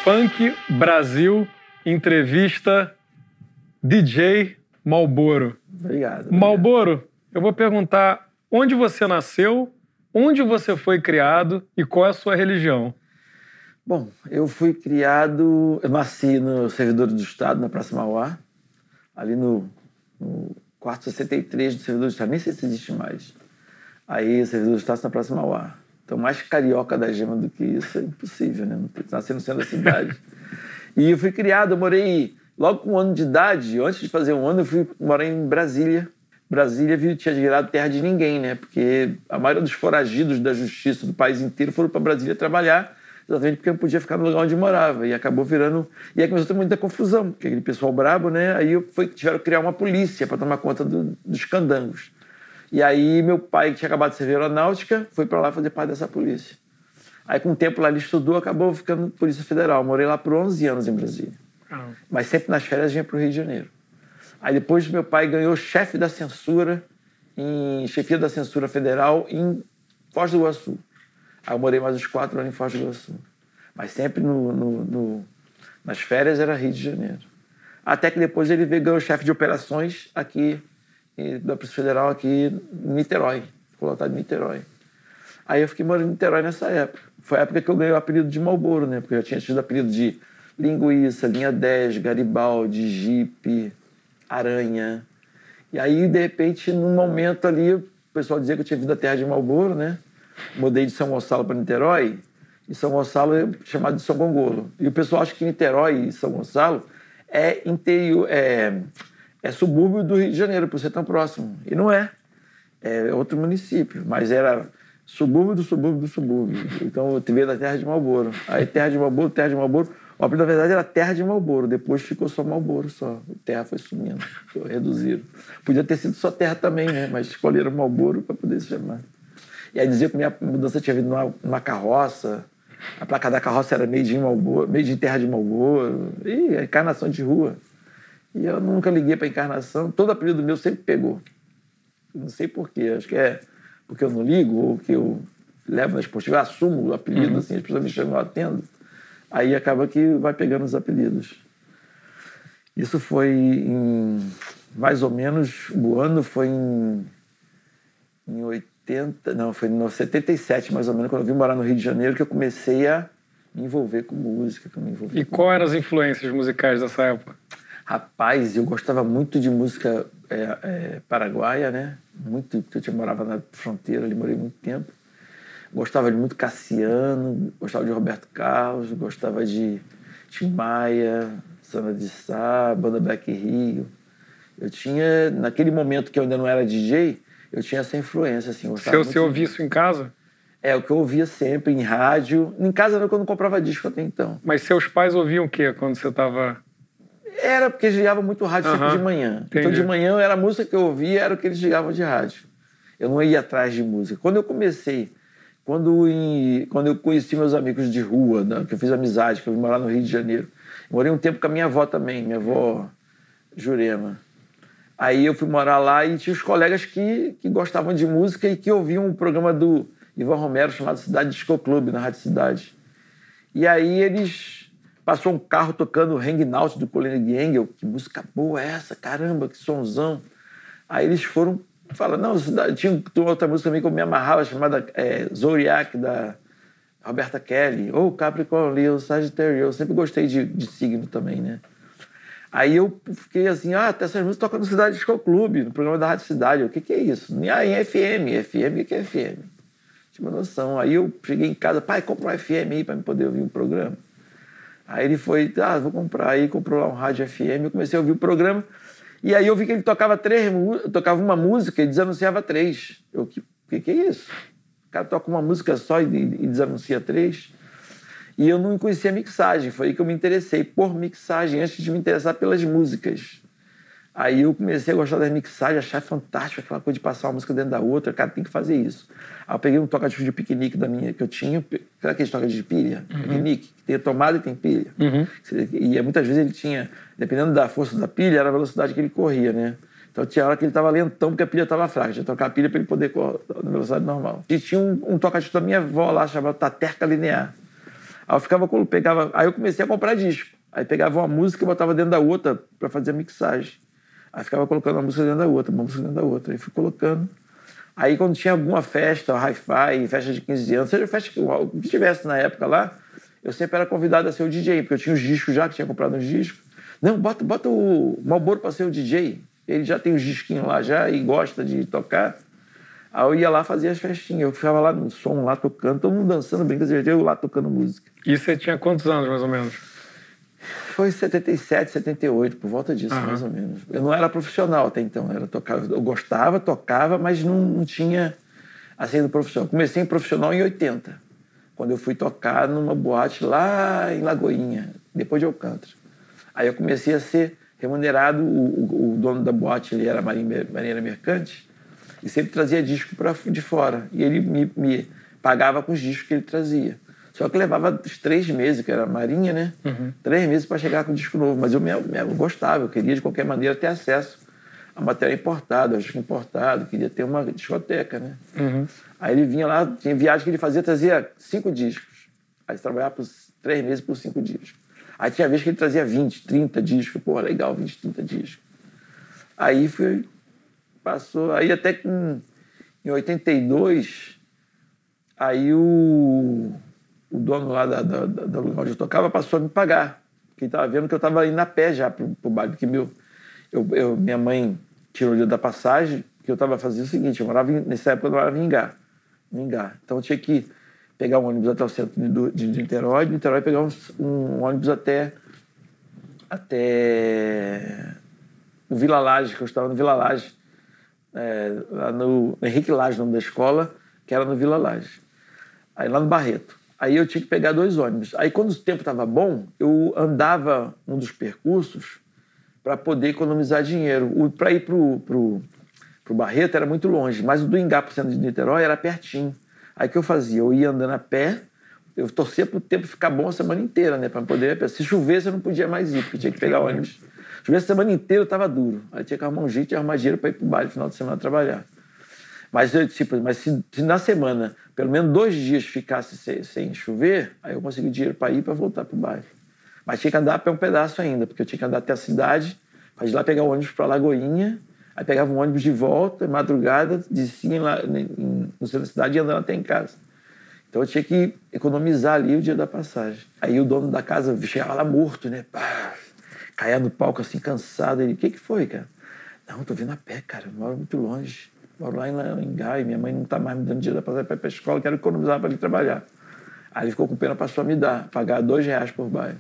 Funk Brasil entrevista DJ Malboro. Obrigado. Malboro, eu vou perguntar onde você nasceu, onde você foi criado e qual é a sua religião? Bom, eu nasci no Servidor do Estado, na Praça Mauá, ali no quarto 63 do Servidor do Estado, nem sei se existe mais. Aí, o Servidor do Estado na Praça Mauá. Então, mais carioca da gema do que isso é impossível, né? Nasci no centro da cidade. E eu fui criado, eu morei logo com 1 ano de idade, antes de fazer 1 ano, eu fui morar em Brasília. Brasília tinha virado terra de ninguém, né? Porque a maioria dos foragidos da justiça do país inteiro foram para Brasília trabalhar, exatamente porque não podia ficar no lugar onde morava. E acabou virando... E aí começou a ter muita confusão, porque aquele pessoal brabo, né? Aí tiveram que criar uma polícia para tomar conta dos candangos. E aí meu pai, que tinha acabado de servir aeronáutica, foi para lá fazer parte dessa polícia. Aí com o tempo lá ele estudou, acabou ficando Polícia Federal. Morei lá por 11 anos em Brasília. Mas sempre nas férias vinha para o Rio de Janeiro. Aí depois meu pai ganhou chefia da censura federal em Foz do Iguaçu. Aí eu morei mais uns 4 anos em Foz do Iguaçu. Mas sempre nas férias era Rio de Janeiro. Até que depois ele ganhou chefe de operações aqui da Polícia Federal aqui em Niterói. Ficou lotado em Niterói. Aí eu fiquei morando em Niterói nessa época. Foi a época que eu ganhei o apelido de Malboro, né? Porque eu já tinha tido apelido de Linguiça, Linha 10, Garibaldi, Jeep, Aranha. E aí, de repente, num momento ali, o pessoal dizia que eu tinha vindo da terra de Malboro, né? Mudei de São Gonçalo para Niterói. E São Gonçalo é chamado de São Gongolo. E o pessoal acha que Niterói e São Gonçalo é interior... É subúrbio do Rio de Janeiro, por ser tão próximo. E não é. É outro município, mas era subúrbio do subúrbio do subúrbio. Então eu veio da terra de Malboro. Aí terra de Malboro. O apelido, na verdade, era Terra de Malboro. Depois ficou só Malboro só. A terra foi sumindo, reduziram. Podia ter sido só terra também, né? Mas escolheram Malboro para poder se chamar. E aí dizia que minha mudança tinha vindo numa carroça. A placa da carroça era made in terra de Malboro. E a encarnação de rua. E eu nunca liguei para encarnação. Todo apelido meu sempre pegou. Não sei porquê. Acho que é porque eu não ligo ou que eu levo na esportiva. Eu assumo o apelido, assim, as pessoas me chamam, eu atendo. Aí acaba que vai pegando os apelidos. Isso foi mais ou menos... O ano foi em 80... Não, foi em 77, mais ou menos, quando eu vim morar no Rio de Janeiro, que eu comecei a me envolver com música. E quais eram as influências musicais dessa época? Rapaz, eu gostava muito de música paraguaia, né? Muito, porque eu morava na fronteira, ali morei muito tempo. Gostava de muito Cassiano, gostava de Roberto Carlos, gostava de Tim Maia, Sana de Sá, Banda Black Rio. Eu tinha, naquele momento que eu ainda não era DJ, eu tinha essa influência, assim. Você ouvia isso em casa? É, o que eu ouvia sempre, em rádio. Em casa não, que eu não comprava disco até então. Mas seus pais ouviam o quê quando você estava... Era porque eles ligavam muito rádio sempre de manhã. Entendi. Então, de manhã, era a música que eu ouvia, era o que eles ligavam de rádio. Eu não ia atrás de música. Quando eu comecei, quando eu conheci meus amigos de rua, né, que eu fiz amizade, que eu vim morar no Rio de Janeiro, eu morei um tempo com a minha avó também, minha avó Jurema. Aí eu fui morar lá e tinha os colegas que gostavam de música e que ouviam o programa do Ivan Romero chamado Cidade Disco Clube, na Rádio Cidade. E aí eles... Passou um carro tocando Hang Out do Colin Engel. Que música boa é essa? Caramba, que sonzão. Aí eles foram falar, não, tinha outra música também que eu me amarrava, chamada Zodiac, da Roberta Kelly. Ou Capricórnio, Leo, Sagitário. Eu sempre gostei de signo também, né? Aí eu fiquei assim, até essas músicas tocam no Cidade Disco Clube, no programa da Rádio Cidade. O que é isso? Em FM. FM, o que é FM? Tinha uma noção. Aí eu cheguei em casa, pai, compra um FM aí para poder ouvir o programa. Aí ele foi, vou comprar. Aí comprou lá um rádio FM, eu comecei a ouvir o programa. E aí eu vi que ele tocava uma música e desanunciava 3. O que é isso? O cara toca uma música só e desanuncia 3. E eu não conhecia mixagem, foi aí que eu me interessei por mixagem, antes de me interessar pelas músicas. Aí eu comecei a gostar das mixagens, achar fantástico aquela coisa de passar uma música dentro da outra. Cara, tem que fazer isso. Aí eu peguei um toca-disco de piquenique que eu tinha. Sabe aquele toca de pilha? Piquenique, que tem tomada e tem pilha. E muitas vezes ele tinha, dependendo da força da pilha, era a velocidade que ele corria, né? Então tinha hora que ele estava lentão porque a pilha estava fraca. Tinha que trocar a pilha para ele poder correr na velocidade normal. E tinha um toca-disco da minha avó lá, chamado Taterca Linear. Aí eu ficava, aí eu comecei a comprar disco. Aí pegava uma música e botava dentro da outra para fazer a mixagem. Aí ficava colocando uma música dentro da outra, uma música dentro da outra. Aí fui colocando. Aí quando tinha alguma festa, hi-fi, festa de 15 anos, seja festa que tivesse na época lá, eu sempre era convidado a ser o DJ, porque eu tinha os discos já, que tinha comprado uns discos. Não, bota o Marlboro para ser o DJ. Ele já tem os disquinhos lá já e gosta de tocar. Aí eu ia lá fazer as festinhas. Eu ficava lá no som, lá tocando, todo mundo dançando, brincando, eu lá tocando música. E você tinha quantos anos, mais ou menos? Foi 77, 78, por volta disso, mais ou menos. Eu não era profissional até então. Eu gostava, tocava, mas não tinha assim do profissional. Comecei em profissional em 80, quando eu fui tocar numa boate lá em Lagoinha, depois de Alcântara. Aí eu comecei a ser remunerado, o dono da boate, ele era marinheiro mercante, e sempre trazia disco de fora. E ele me pagava com os discos que ele trazia. Só que levava uns 3 meses, que era marinha, né? 3 meses para chegar com um disco novo. Mas eu gostava, eu queria de qualquer maneira ter acesso a material importado, a disco importado, queria ter uma discoteca, né? Aí ele vinha lá, tinha viagem que ele fazia, trazia 5 discos. Aí ele trabalhava por 3 meses por 5 discos. Aí tinha vez que ele trazia 20, 30 discos. Pô, legal, 20, 30 discos. Aí passou, aí até que em 82, aí o dono lá do lugar onde eu tocava passou a me pagar. Porque ele estava vendo que eu estava indo a pé já pro baile. Porque minha mãe tirou o dia da passagem, que eu estava fazendo o seguinte, nessa época eu morava em Ingá. Então eu tinha que pegar um ônibus até o centro de Niterói, pegar um ônibus até no Vila Laje, que eu estava no Vila Laje, lá no Henrique Laje, o nome da escola, que era no Vila Laje. Aí lá no Barreto. Aí eu tinha que pegar 2 ônibus. Aí quando o tempo estava bom, eu andava um dos percursos para poder economizar dinheiro. Para ir pro Barreto era muito longe, mas o do Ingá para o centro de Niterói era pertinho. Aí o que eu fazia? Eu ia andando a pé, eu torcia para o tempo ficar bom a semana inteira, né? Para poder. Se chovesse, eu não podia mais ir, porque tinha que pegar ônibus. Se chovesse a semana inteira, eu estava duro. Aí tinha que arrumar um jeito e arrumar dinheiro para ir para o baile no final de semana trabalhar. Mas se na semana, pelo menos 2 dias ficasse sem chover, aí eu consegui dinheiro para ir e para voltar para o baile. Mas tinha que andar a pé um pedaço ainda, porque eu tinha que andar até a cidade, para de lá pegar o ônibus para Lagoinha. Aí pegava um ônibus de volta, madrugada, descia lá no centro da cidade e andava até em casa. Então eu tinha que economizar ali o dia da passagem. Aí o dono da casa chegava lá morto, né? Pá, caía no palco assim, cansado. Ele, o que foi, cara? Não, eu tô vindo a pé, cara, eu moro muito longe. Moro lá em Gá e minha mãe não tá mais me dando dinheiro da passagem para ir pra escola, quero economizar para ir trabalhar. Aí ele ficou com pena, passou a me dar, pagar R$2 por baile.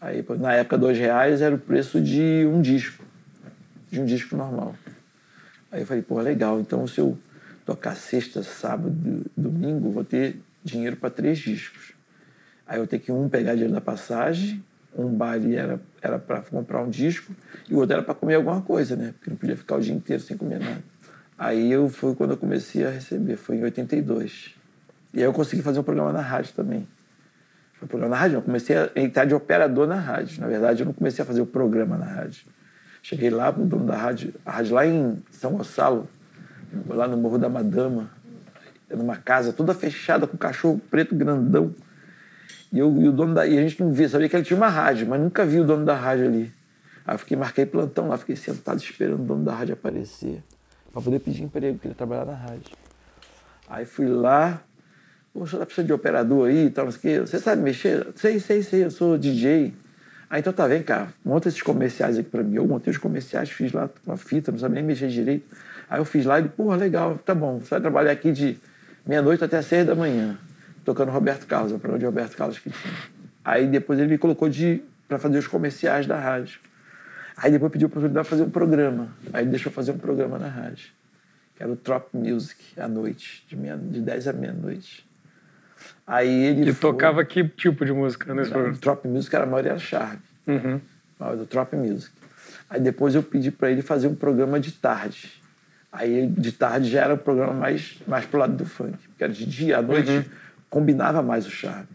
Aí, na época, R$2 era o preço de um disco normal. Aí eu falei, pô, legal, então se eu tocar sexta, sábado, domingo, vou ter dinheiro para 3 discos. Aí eu tenho que pegar dinheiro da passagem, um baile era para comprar um disco e o outro era para comer alguma coisa, né? Porque não podia ficar o dia inteiro sem comer nada. Aí foi quando eu comecei a receber, foi em 82. E aí eu consegui fazer um programa na rádio também. Foi um programa na rádio, eu comecei a entrar de operador na rádio. Na verdade, eu não comecei a fazer o programa na rádio. Cheguei lá pro dono da rádio, a rádio lá em São Gonçalo, lá no Morro da Madama, numa casa toda fechada, com um cachorro preto grandão. E o dono e a gente não via, sabia que ele tinha uma rádio, mas nunca vi o dono da rádio ali. Aí eu marquei plantão lá, fiquei sentado esperando o dono da rádio aparecer, para poder pedir emprego, queria trabalhar na rádio. Aí fui lá, o senhor tá precisando de operador aí e tal, não sei o quê. Você sabe mexer? Sei, eu sou DJ. Aí então tá, vem cá, monta esses comerciais aqui pra mim. Eu montei os comerciais, fiz lá uma fita, não sabia nem mexer direito. Aí eu fiz lá e ele, porra, legal, tá bom, você vai trabalhar aqui de meia-noite até 6 da manhã, tocando Roberto Carlos, o programa de Roberto Carlos que tinha. Aí depois ele me colocou pra fazer os comerciais da rádio. Aí depois pediu a oportunidade de fazer um programa. Aí ele deixou fazer um programa na rádio, que era o Trop Music, à noite, de 10 à meia-noite. Aí ele tocava que tipo de música nesse programa? O Trop Music era a Maria Charme, do Trop Music. Aí depois eu pedi para ele fazer um programa de tarde. Aí de tarde já era um programa mais pro lado do funk, porque era de dia, à noite combinava mais o charme.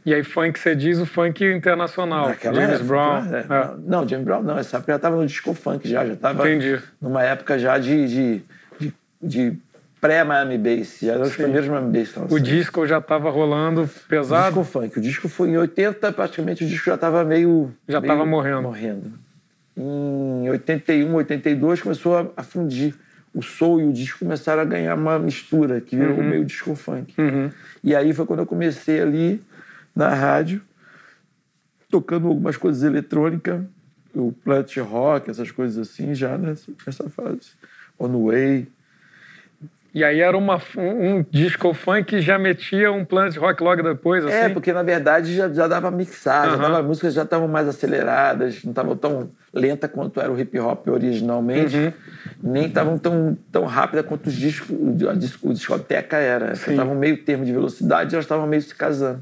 E aí funk, você diz o funk internacional. Naquela James época, Brown. né? Não, James Brown não. Essa época já estava no disco funk, já estava numa época já de pré-Miami Bass. Já eram os primeiros Miami Bass. O disco já estava rolando pesado? O disco funk. O disco foi em 80, praticamente o disco já estava meio... Já estava morrendo. Em 81, 82 começou a fundir. O soul e o disco começaram a ganhar uma mistura, que virou meio disco funk. E aí foi quando eu comecei ali na rádio, tocando algumas coisas eletrônicas, o Planet Rock, essas coisas assim, já nessa fase. On the Way. E aí era um disco funk que já metia um Planet Rock logo depois, assim? Porque na verdade já dava pra mixar, as músicas já estavam mais aceleradas, não estavam tão lenta quanto era o hip hop originalmente, nem estavam tão rápida quanto os discos, a discoteca era. Estavam meio termo de velocidade, elas estavam meio se casando.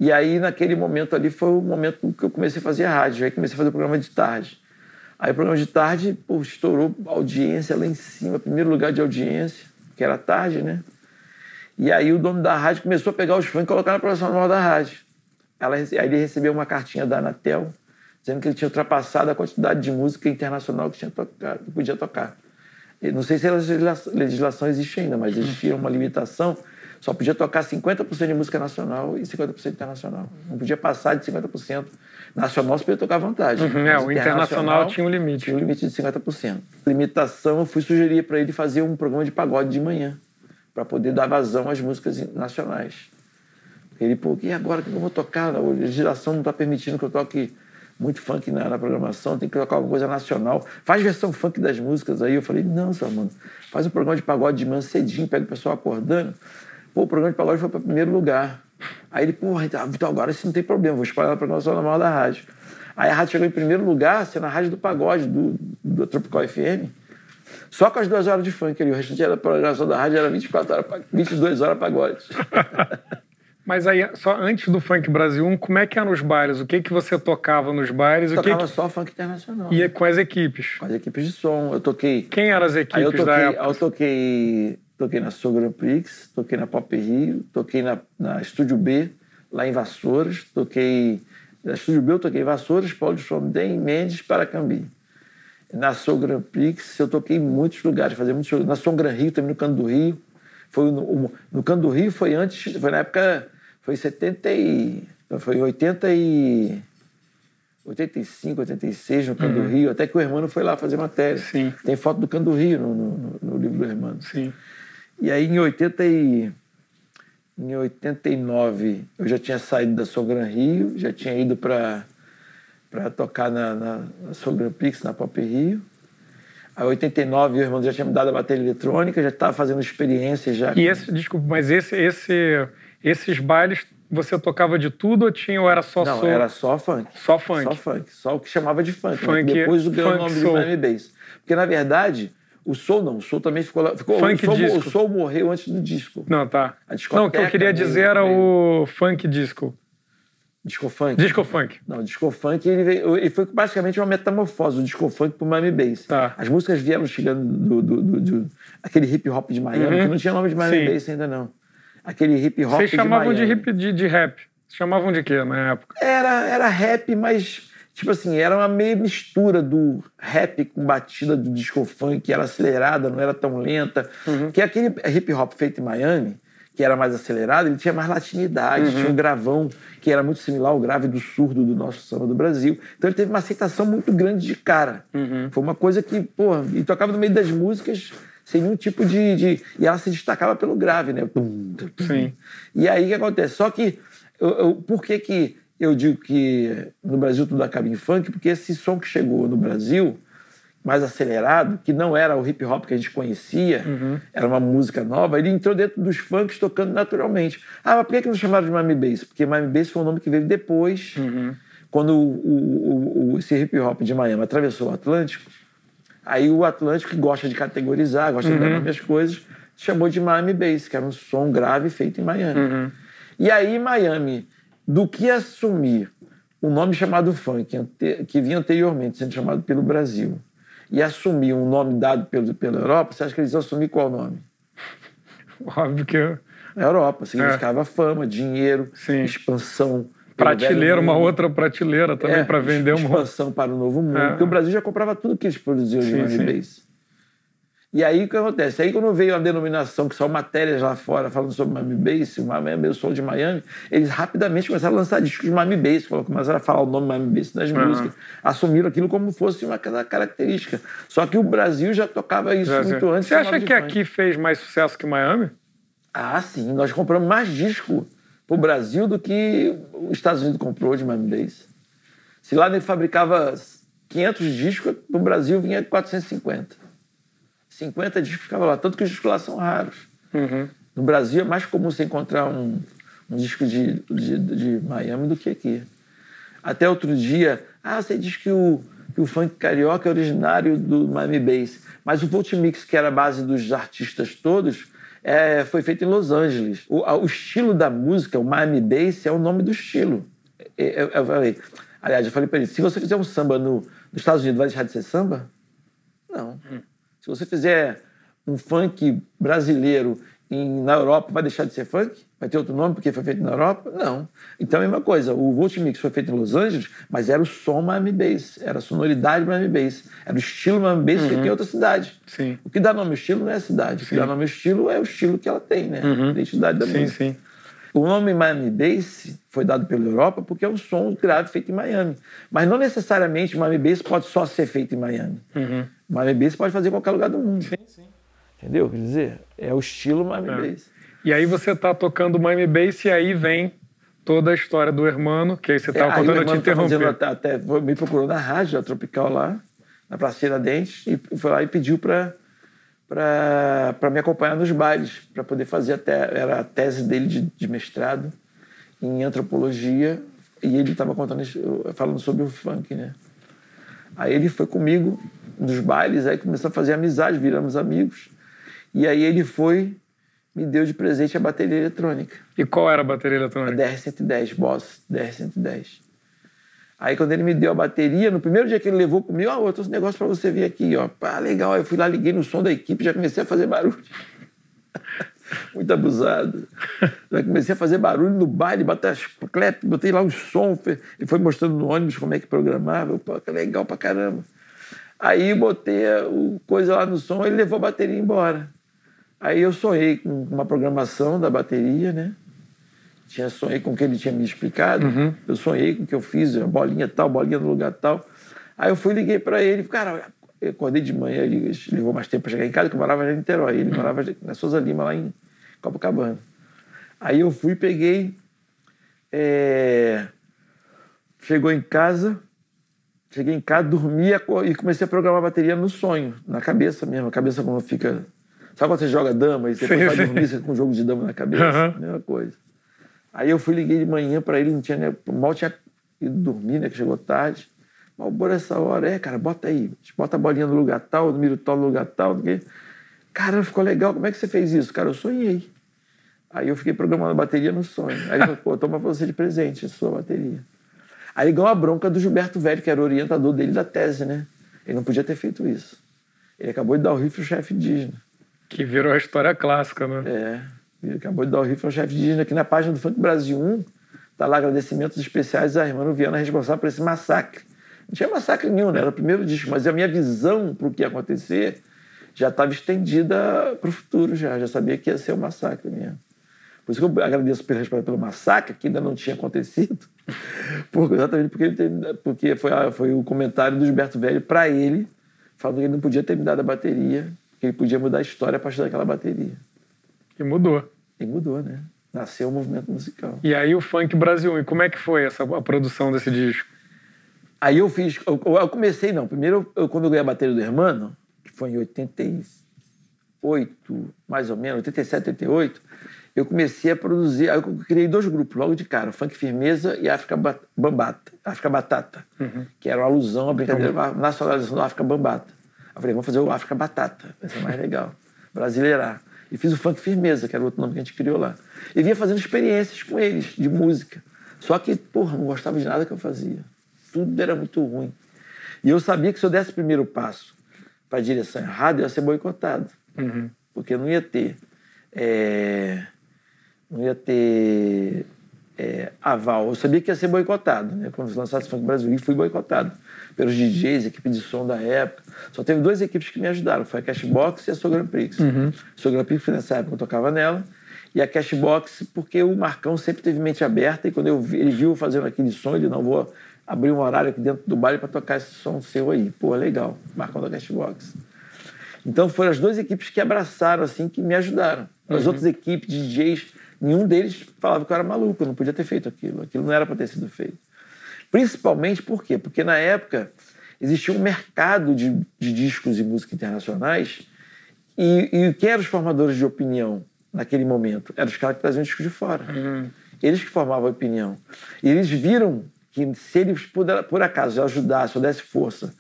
E aí naquele momento ali foi o momento que eu comecei a fazer rádio, aí comecei a fazer o programa de tarde. Aí o programa de tarde, estourou audiência lá em cima, primeiro lugar de audiência, que era tarde, né? E aí o dono da rádio começou a pegar os funk e colocar na programação normal da rádio. Aí ele recebeu uma cartinha da Anatel, dizendo que ele tinha ultrapassado a quantidade de música internacional que podia tocar. Eu não sei se a legislação existe ainda, mas existia uma limitação, só podia tocar 50% de música nacional e 50% internacional. Não podia passar de 50%. Nacional você podia tocar à vontade. O internacional tinha um limite. Tinha um limite de 50%. Limitação, eu fui sugerir para ele fazer um programa de pagode de manhã, para poder dar vazão às músicas nacionais. Ele, e agora que eu vou tocar? A legislação não está permitindo que eu toque muito funk na programação, tem que tocar alguma coisa nacional. Faz versão funk das músicas aí. Eu falei, não, mano, faz um programa de pagode de manhã cedinho, pega o pessoal acordando. O programa de pagode foi para o primeiro lugar. Aí ele, então agora isso não tem problema, vou espalhar na programação normal da rádio. Aí a rádio chegou em primeiro lugar, sendo a rádio do pagode, do Tropical FM, só com as 2 horas de funk ali. O restante da programação da rádio era 22 horas pagode. Mas aí, só antes do Funk Brasil 1, como é que era nos bailes? O que você tocava nos bailes? Tocava só funk internacional. E com as equipes? Com as equipes de som. Eu toquei... Quem eram as equipes da época? Eu toquei na Soul Grand Prix, toquei na Pop Rio, toquei na Estúdio B, lá em Vassouras, na Estúdio B eu toquei em Vassouras, Paulo de Fronten, Mendes, Paracambi. Na Soul Grand Prix eu toquei em muitos lugares, fazia muitos shows. Na Soul Grand Rio, também no Canto do Rio. No Canto do Rio foi na época, foi 85, 86 no Canto do Rio, até que o Hermano foi lá fazer matéria. Sim. Tem foto do Canto do Rio no livro do Hermano. Sim. E aí, em 89, eu já tinha saído da Soul Grand Rio, já tinha ido para tocar na Soul Grand Prix, na Pop Rio. Aí, em 89, o irmão já tinha me dado a bateria eletrônica, já estava fazendo experiência já. E desculpa, mas esses bailes, você tocava de tudo ou era só Não, soul? era só funk. Só funk? Só funk. Só o que chamava de funk. Funk, né? Depois ganhou o nome soul. de Miami Bass. Porque, na verdade, o soul não. O soul também ficou lá. Funk disco. O soul morreu antes do disco. Não, tá. A discoteca, não, o que eu queria dizer era o funk disco. Disco funk? Disco funk. Não, o disco funk ele foi basicamente uma metamorfose do disco funk pro Miami Bass. Tá. As músicas vieram chegando aquele hip hop de Miami, que não tinha nome de Miami Bass ainda não. Aquele hip hop de Miami. Vocês chamavam de rap. Vocês chamavam de quê na época? Era rap, mas tipo assim, era uma meio mistura do rap com batida do disco funk, era acelerada, não era tão lenta. Porque aquele hip hop feito em Miami, que era mais acelerado, ele tinha mais latinidade, tinha um gravão que era muito similar ao grave do surdo do nosso samba do Brasil. Então ele teve uma aceitação muito grande de cara. Foi uma coisa que, e tocava no meio das músicas sem nenhum tipo de... E ela se destacava pelo grave, né? Sim. E aí o que acontece? Só que, por que eu digo que no Brasil tudo acaba em funk? Porque esse som que chegou no Brasil, mais acelerado, que não era o hip hop que a gente conhecia, era uma música nova, ele entrou dentro dos funks tocando naturalmente. Mas por que não chamaram de Miami Bass? Porque Miami Bass foi um nome que veio depois, quando esse hip hop de Miami atravessou o Atlântico. Aí o Atlântico, que gosta de categorizar, gosta de dar nome às coisas, chamou de Miami Bass, que era um som grave feito em Miami. E aí Miami, do que assumir um nome chamado funk, que vinha anteriormente sendo chamado pelo Brasil, e assumir um nome dado pela Europa, você acha que eles iam assumir qual nome? Óbvio que Na Europa. Significava fama, dinheiro, Sim. expansão. Prateleira, uma outra prateleira também para vender uma expansão para o novo mundo. Porque o Brasil já comprava tudo que eles produziam de Miami Bass. E aí o que acontece? Aí quando veio a denominação, que são matérias lá fora falando sobre Miami Bass, o Miami Bass, o som de Miami, eles rapidamente começaram a lançar discos de Miami Bass, começaram a falar o nome Miami Bass nas músicas, assumiram aquilo como fosse uma característica. Só que o Brasil já tocava isso muito antes. Você acha que aqui fez mais sucesso que Miami? Ah, sim. Nós compramos mais disco pro Brasil do que os Estados Unidos comprou de Miami Bass. Se lá ele fabricava 500 discos, pro Brasil vinha 450. 50 discos ficavam lá, tanto que os discos lá são raros. No Brasil é mais comum você encontrar um disco de Miami do que aqui. Até outro dia, você diz que o funk carioca é originário do Miami Bass, mas o Volt Mix, que era a base dos artistas todos, foi feito em Los Angeles. O estilo da música, o Miami Bass, é o nome do estilo. Eu falei para ele, se você fizer um samba nos Estados Unidos, vai deixar de ser samba? Não. Se você fizer um funk brasileiro na Europa, vai deixar de ser funk? Vai ter outro nome porque foi feito na Europa? Não. Então é a mesma coisa. O Volt Mix foi feito em Los Angeles, mas era o som Miami Bass, era a sonoridade Miami Bass, era o estilo Miami Bass que tem em outra cidade. Sim. O que dá nome ao estilo não é a cidade. O que dá nome ao estilo é o estilo que ela tem, né? A identidade da música. Sim. O nome Miami Bass foi dado pela Europa porque é um som grave feito em Miami. Mas não necessariamente Miami Bass pode só ser feito em Miami. Miami Bass pode fazer em qualquer lugar do mundo. Sim. Entendeu? Quer dizer, é o estilo Miami Bass. E aí você tá tocando Miami Bass e aí vem toda a história do Hermano, que aí você tava contando, eu te interrompi. Até me procurou na rádio, a Tropical lá, na Praça Tiradentes, e foi lá e pediu para me acompanhar nos bailes, para poder fazer era a tese dele de mestrado em antropologia, e ele estava falando sobre o funk, né? Aí ele foi comigo nos bailes, aí começou a fazer amizade, viramos amigos, e aí ele me deu de presente a bateria eletrônica. E qual era a bateria eletrônica? A DR-110, Boss DR-110. Aí quando ele me deu a bateria, no primeiro dia que ele levou comigo, eu trouxe um negócio pra você ver aqui, ó. Legal. Aí eu fui lá, liguei no som da equipe, já comecei a fazer barulho. Muito abusado. Já comecei a fazer barulho no baile, botei lá um som, ele foi mostrando no ônibus como é que programava. Que legal pra caramba. Aí botei coisa lá no som, ele levou a bateria embora. Aí eu sonhei com uma programação da bateria, né? Sonhei com o que ele tinha me explicado. Eu sonhei com o que eu fiz, a bolinha tal, bolinha no lugar tal. Aí eu liguei para ele, cara, eu acordei de manhã, ele levou mais tempo para chegar em casa, que eu morava em Niterói, ele morava na Souza Lima, lá em Copacabana. Aí eu peguei, cheguei em casa, dormi e comecei a programar a bateria no sonho, na cabeça mesmo, a cabeça como fica... Sabe quando você joga dama e você vai dormir você com um jogo de dama na cabeça? Mesma coisa. Aí eu liguei de manhã para ele, mal tinha ido dormir, né, que chegou tarde. Mal, bora essa hora. Cara, bota aí. Bota a bolinha no lugar tal, no miro tal, no lugar tal. Cara, ficou legal. Como é que você fez isso? Cara, eu sonhei. Aí eu fiquei programando a bateria no sonho. Aí ele falou, toma pra você de presente a sua bateria. Aí ele ganhou a bronca do Gilberto Velho, que era o orientador dele da tese, né? Ele não podia ter feito isso. Ele acabou de dar o rifle ao chefe indígena. Que virou a história clássica, né? Ele acabou de dar o rifle ao chefe indígena. Aqui na página do Funk Brasil 1, tá lá agradecimentos especiais à irmã Viana, responsável por esse massacre. Não tinha massacre nenhum, né? Era o primeiro disco, mas a minha visão para o que ia acontecer já estava estendida para o futuro, já sabia que ia ser um massacre mesmo. Por isso que eu agradeço pelo massacre, que ainda não tinha acontecido, exatamente porque foi o comentário do Gilberto Velho para ele, falando que ele não podia ter me dado a bateria, que ele podia mudar a história a partir daquela bateria. E mudou. E mudou, né? Nasceu o movimento musical. E aí o Funk Brasil, e como é que foi a produção desse disco? Aí eu comecei, primeiro quando eu ganhei a bateria do Hermano, que foi em 88, mais ou menos, 87, 88, eu comecei a produzir, aí eu criei 2 grupos logo de cara, Funk Firmeza e África Batata, que era uma alusão à brincadeira, a nacionalização da África Bambata. Eu falei, vamos fazer o África Batata, vai ser mais legal, brasileirar. E fiz o Funk Firmeza, que era o outro nome que a gente criou lá. E vinha fazendo experiências com eles, de música. Só que, não gostava de nada que eu fazia. Tudo era muito ruim. E eu sabia que se eu desse o primeiro passo para a direção errada, eu ia ser boicotado. Porque não ia ter não ia ter aval. Eu sabia que ia ser boicotado, né? Quando lançasse Funk Brasil, e fui boicotado pelos DJs, equipe de som da época. Só teve 2 equipes que me ajudaram, foi a Cashbox e a Soul Grand Prix. Soul Grand Prix foi nessa época, eu tocava nela, e a Cashbox, porque o Marcão sempre teve mente aberta, e quando ele viu fazendo aquele som, ele não vou abrir um horário aqui dentro do baile para tocar esse som seu aí. Pô, legal, Marcão da Cashbox. Então foram as 2 equipes que abraçaram, assim, que me ajudaram. As outras equipes de DJs, nenhum deles falava que eu era maluco, eu não podia ter feito aquilo. Aquilo não era para ter sido feito. Principalmente por quê? Porque na época existia um mercado de discos e música internacionais e quem eram os formadores de opinião naquele momento? Eram os caras que traziam discos de fora. Eles que formavam a opinião. E eles viram que se eles, por acaso, ajudassem ou dessem força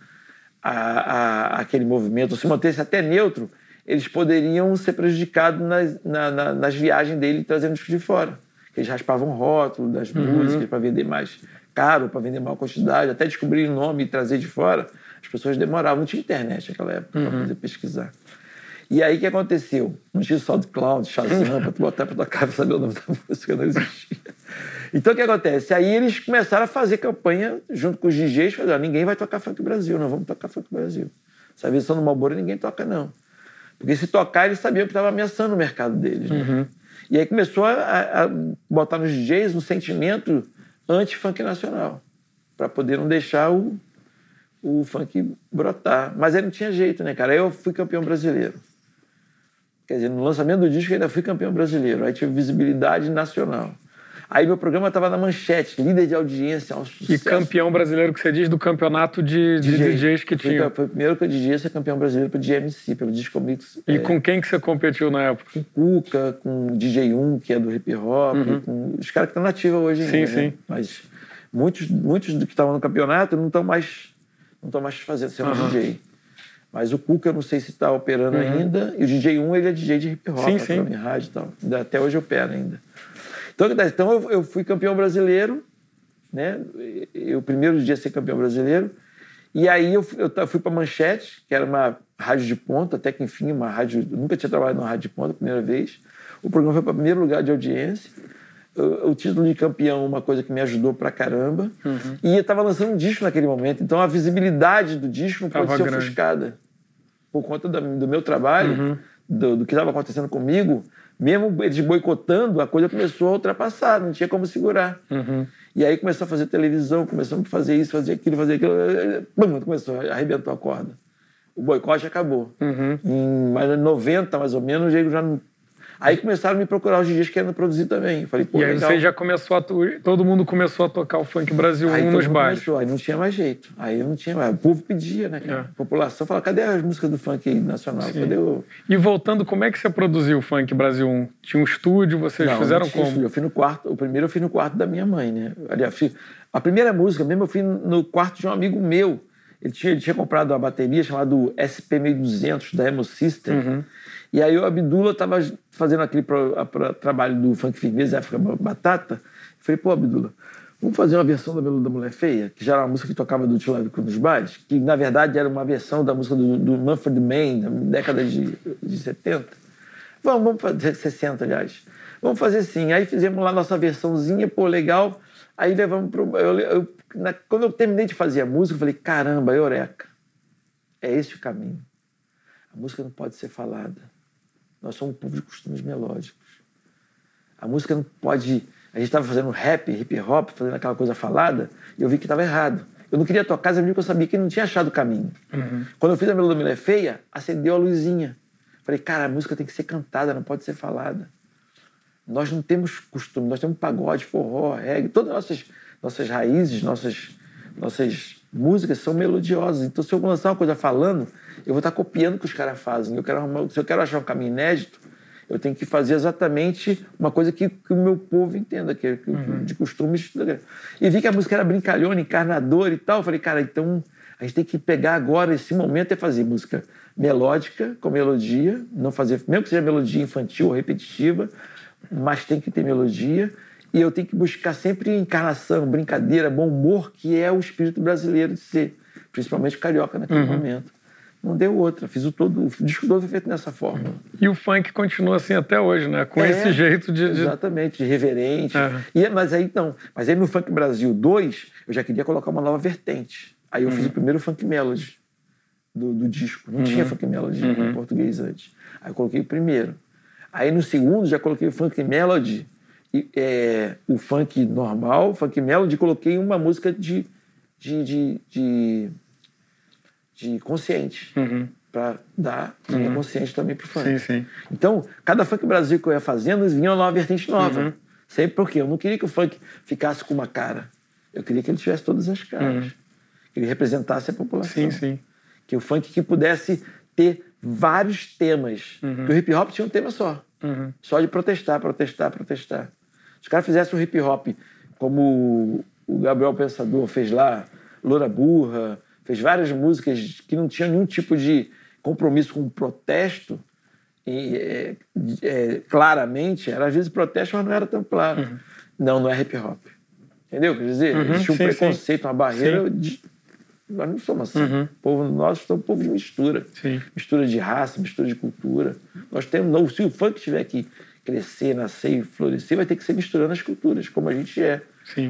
àquele movimento, ou se mantesse até neutro, eles poderiam ser prejudicados nas viagens dele trazendo discos de fora. Eles raspavam rótulo das músicas para vender mais caro, para vender maior quantidade, até descobrir o nome e trazer de fora. As pessoas demoravam, não tinha internet naquela época para poder pesquisar. E aí o que aconteceu? Não tinha SoundCloud, Shazam, para tu botar para tocar para saber o nome da música, não existia. Então o que acontece? Aí eles começaram a fazer campanha junto com os DJs, falaram, ninguém vai tocar Funk Brasil, não vamos tocar Funk Brasil. Essa versão do Marlboro ninguém toca, não. Porque se tocar, eles sabiam que estava ameaçando o mercado deles. Né? E aí começou a botar nos DJs um sentimento anti-funk nacional, para poder não deixar o funk brotar. Mas aí não tinha jeito, né, cara? Aí eu fui campeão brasileiro. Quer dizer, no lançamento do disco eu ainda fui campeão brasileiro. Aí tive visibilidade nacional. Aí meu programa estava na Manchete, líder de audiência, um sucesso. E campeão brasileiro que você diz do campeonato de DJs que tinha. Foi o primeiro que eu DJ a ser campeão brasileiro pro DMC, pelo Disco Mix. E com quem que você competiu na época? Com Cuca, com o DJ1, que é do hip hop, com os caras que estão nativos hoje ainda. Sim. Né? Mas muitos que estavam no campeonato não estão mais fazendo ser um DJ. Mas o Cuca eu não sei se está operando ainda, e o DJ1 ele é DJ de hip hop, em rádio e tal. Até hoje opera ainda. Então eu fui campeão brasileiro, né? O primeiro dia a ser campeão brasileiro. E aí eu fui para Manchete, que era uma rádio de ponta, até que enfim, uma rádio. Eu nunca tinha trabalhado numa rádio de ponta, a primeira vez. O programa foi para o primeiro lugar de audiência. O título de campeão, uma coisa que me ajudou pra caramba. E eu estava lançando um disco naquele momento, então a visibilidade do disco não pode ser ofuscada. Por conta do meu trabalho, do que estava acontecendo comigo. Mesmo eles boicotando, a coisa começou a ultrapassar, não tinha como segurar. E aí começou a fazer televisão, começamos a fazer isso, fazer aquilo, pum, começou, arrebentou a corda. O boicote acabou. Em 90, mais ou menos, eu já não... Aí começaram a me procurar os DJs querendo produzir também. Eu falei, pô, e aí legal. você já começou todo mundo começou a tocar o Funk Brasil 1 nos bares. Aí não tinha mais jeito. Aí não tinha mais. O povo pedia, né? A população falava, cadê as músicas do funk nacional? Cadê o... E voltando, como é que você produziu o Funk Brasil 1? Tinha um estúdio, vocês fizeram como? Estúdio. Eu fui no quarto, o primeiro eu fui no quarto da minha mãe, né? Aliás, a primeira música mesmo eu fui no quarto de um amigo meu. Ele tinha comprado uma bateria chamada SP1200 da Emo System. E aí o Abdullah estava fazendo aquele trabalho do Funk Firmeza, África Batata. Eu falei, pô, Abdullah, vamos fazer uma versão da Melodia da Mulher Feia, que já era uma música que tocava do Tio Leve Cruz nos bares, que na verdade era uma versão da música do Manfred Mann, da década de 70. Vamos fazer 60, aliás. Vamos fazer sim. Aí fizemos lá nossa versãozinha, pô, legal. Aí levamos pro... Quando eu terminei de fazer a música, eu falei, caramba, eureka. É esse o caminho. A música não pode ser falada. Nós somos um povo de costumes melódicos. A música não pode... A gente estava fazendo rap, hip hop, fazendo aquela coisa falada, e eu vi que estava errado. Eu não queria tocar, mas eu sabia que não tinha achado o caminho. Quando eu fiz a Melodia da Mulher Feia, acendeu a luzinha. Falei, cara, a música tem que ser cantada, não pode ser falada. Nós não temos costume, nós temos pagode, forró, reggae, todas as nossas raízes, nossas músicas são melodiosas. Então, se eu lançar uma coisa falando, eu vou estar copiando o que os caras fazem. Se eu quero achar um caminho inédito, eu tenho que fazer exatamente uma coisa que o meu povo entenda, que é de costumes. E vi que a música era brincalhona, encarnadora e tal. Eu falei, cara, então a gente tem que pegar agora esse momento e fazer música melódica, com melodia, não fazer, mesmo que seja melodia infantil ou repetitiva, mas tem que ter melodia. E eu tenho que buscar sempre encarnação, brincadeira, bom humor, que é o espírito brasileiro de ser, principalmente carioca naquele momento. Não deu outra. Fiz o disco todo foi feito dessa forma. E o funk continua assim até hoje, né? Com esse jeito de... Exatamente, de reverente. Mas aí não. Mas aí no Funk Brasil 2, eu já queria colocar uma nova vertente. Aí eu fiz o primeiro Funk Melody do disco. Não tinha Funk Melody em português antes. Aí eu coloquei o primeiro. Aí no segundo já coloquei o Funk Melody, o funk normal, Funk Melody, coloquei uma música de consciente. Para dar linha consciente também pro funk. Sim, sim. Então, cada Funk Brasil que eu ia fazendo, vinha uma vertente nova. Sempre porque eu não queria que o funk ficasse com uma cara. Eu queria que ele tivesse todas as caras. Que ele representasse a população. Sim, sim. Que o funk que pudesse ter vários temas. Porque o hip hop tinha um tema só. Só de protestar, protestar, protestar. Se os caras fizessem um hip hop como o Gabriel Pensador fez lá, Loura Burra, fez várias músicas que não tinham nenhum tipo de compromisso com o protesto, claramente, era às vezes protesto, mas não era tão claro. Não é hip hop. Entendeu? Quer dizer, existe um preconceito, uma barreira. Nós não somos assim. O povo nosso é um povo de mistura. Mistura de raça, mistura de cultura. Nós temos, se o funk tiver que crescer, nascer e florescer, vai ter que ser misturando as culturas, como a gente é.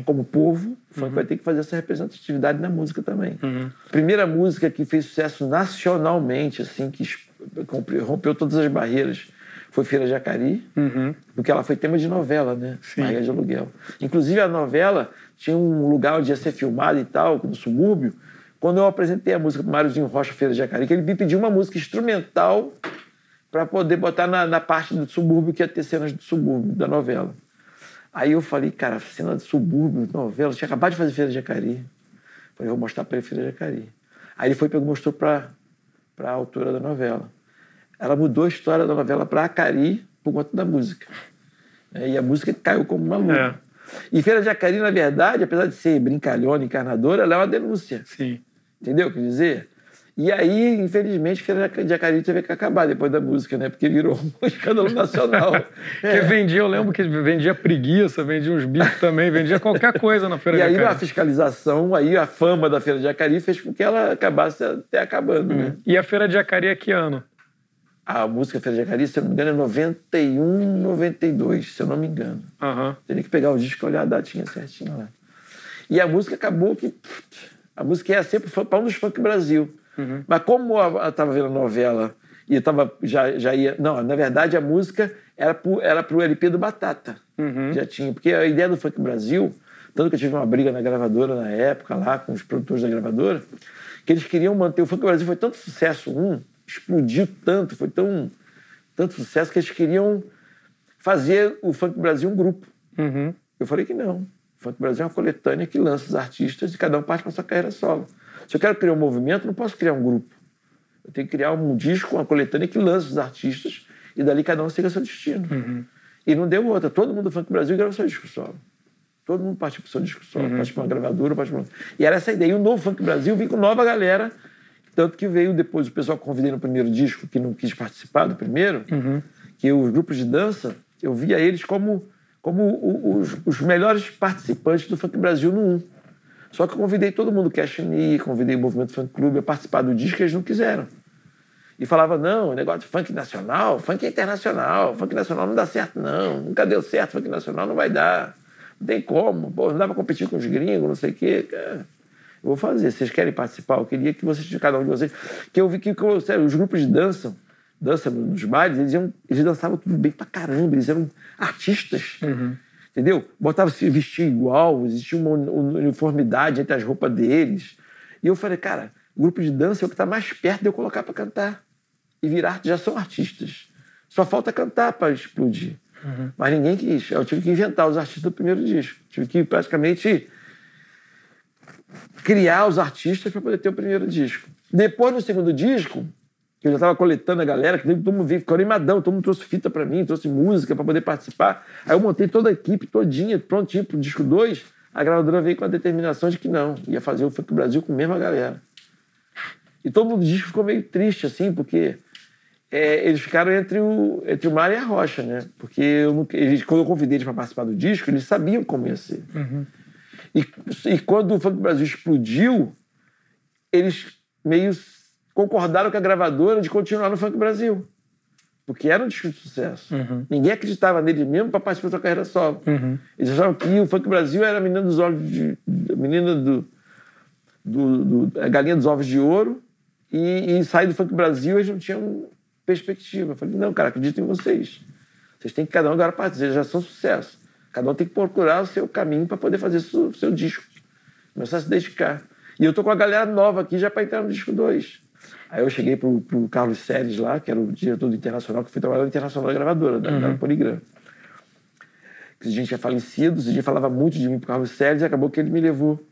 Como povo, o funk vai ter que fazer essa representatividade na música também. A primeira música que fez sucesso nacionalmente, assim, que rompeu todas as barreiras, foi Feira de Jacari, porque ela foi tema de novela, né? Barriga de Aluguel. Inclusive, a novela tinha um lugar onde ia ser filmado e tal, no subúrbio. Quando eu apresentei a música para o Máriozinho Rocha, Feira de Jacari, que ele me pediu uma música instrumental para poder botar na parte do subúrbio, que ia ter cenas do subúrbio, da novela. Aí eu falei, cara, cena de subúrbio, novela, eu tinha acabado de fazer Feira de Jacari. Falei, vou mostrar para ele Feira de Jacari. Aí ele foi e mostrou para a autora da novela. Ela mudou a história da novela para Acari por conta da música. E a música caiu como uma luva. E Feira de Jacari, na verdade, apesar de ser brincalhona, encarnadora, ela é uma denúncia. Entendeu? Quer dizer... E aí, infelizmente, Feira de Jacari teve que acabar depois da música, né? Porque virou um escândalo nacional. Porque vendia, eu lembro que vendia preguiça, vendia uns bicos também, vendia qualquer coisa na Feira de Jacari. E aí a fiscalização, aí a fama da Feira de Jacari fez com que ela acabasse até acabando, né? E a Feira de Jacari é que ano? A música Feira de Jacari, se eu não me engano, é 91, 92, se eu não me engano. Teria que pegar o disco e olhar a datinha certinho lá. E a música acabou que... A música ia sempre para um dos Funk Brasil. Mas como eu estava vendo a novela e eu tava, já ia... Não, na verdade, a música era pro LP do Batata. Já tinha. Porque a ideia do Funk Brasil, tanto que eu tive uma briga na gravadora na época, lá com os produtores da gravadora, que eles queriam manter... O Funk Brasil foi tanto sucesso, explodiu tanto, foi tanto sucesso que eles queriam fazer o Funk Brasil um grupo. Eu falei que não. O Funk Brasil é uma coletânea que lança os artistas e cada um parte para sua carreira solo. Se eu quero criar um movimento, não posso criar um grupo. Eu tenho que criar um disco, uma coletânea que lança os artistas e dali cada um siga seu destino. E não deu outra. Todo mundo do Funk Brasil gravou seu disco solo. Todo mundo partiu para o seu disco solo. Partiu para uma gravadora, partiu para... E era essa ideia. E o novo Funk Brasil vinha com nova galera. Tanto que veio depois o pessoal que eu convidei no primeiro disco, que não quis participar do primeiro, que os grupos de dança, eu via eles como os melhores participantes do Funk Brasil no 1. Só que eu convidei todo mundo, Cash Me, convidei o Movimento Funk Clube a participar do disco, eles não quiseram. E falava, não, negócio de funk nacional, funk internacional, funk nacional não dá certo, não. Nunca deu certo, funk nacional não vai dar. Não tem como, pô, não dá pra competir com os gringos, não sei o quê. Eu vou fazer, vocês querem participar? Eu queria que vocês, cada um de vocês... Que eu vi que sério, os grupos de dança nos bailes, eles dançavam tudo bem pra caramba, eles eram artistas. Entendeu? Botava-se vestir igual, existia uma uniformidade entre as roupas deles. E eu falei, cara, o grupo de dança é o que está mais perto de eu colocar para cantar. E virar, já são artistas. Só falta cantar para explodir. Mas ninguém quis. Eu tive que inventar os artistas do primeiro disco. Tive que praticamente criar os artistas para poder ter o primeiro disco. Depois, no segundo disco, que eu já estava coletando a galera, que todo mundo veio, ficou animadão, todo mundo trouxe fita para mim, trouxe música para poder participar. Aí eu montei toda a equipe, todinha, prontinho pro disco 2. A gravadora veio com a determinação de que não, ia fazer o Funk Brasil com a mesma galera. E todo mundo disco ficou meio triste, assim, porque eles ficaram entre o mar e a rocha, né? Porque quando eu convidei eles para participar do disco, eles sabiam como ia ser. E quando o Funk Brasil explodiu, eles meio concordaram com a gravadora de continuar no Funk Brasil. Porque era um disco de sucesso. Ninguém acreditava nele mesmo para participar da sua carreira solo. Eles achavam que o Funk Brasil era a menina dos olhos a menina a galinha dos ovos de ouro, e sair do Funk Brasil eles não tinham perspectiva. Eu falei, não, cara, acredito em vocês. Vocês têm que cada um agora participar, já são sucesso. Cada um tem que procurar o seu caminho para poder fazer o seu disco. Começar a se dedicar. E eu tô com a galera nova aqui já para entrar no disco 2. Aí eu cheguei pro Carlos Seles lá, que era o diretor do Internacional, que foi trabalhar no Internacional da gravadora, da Poligram. Que a gente tinha falecido, a gente falava muito de mim pro Carlos Seles, e acabou que ele me levou.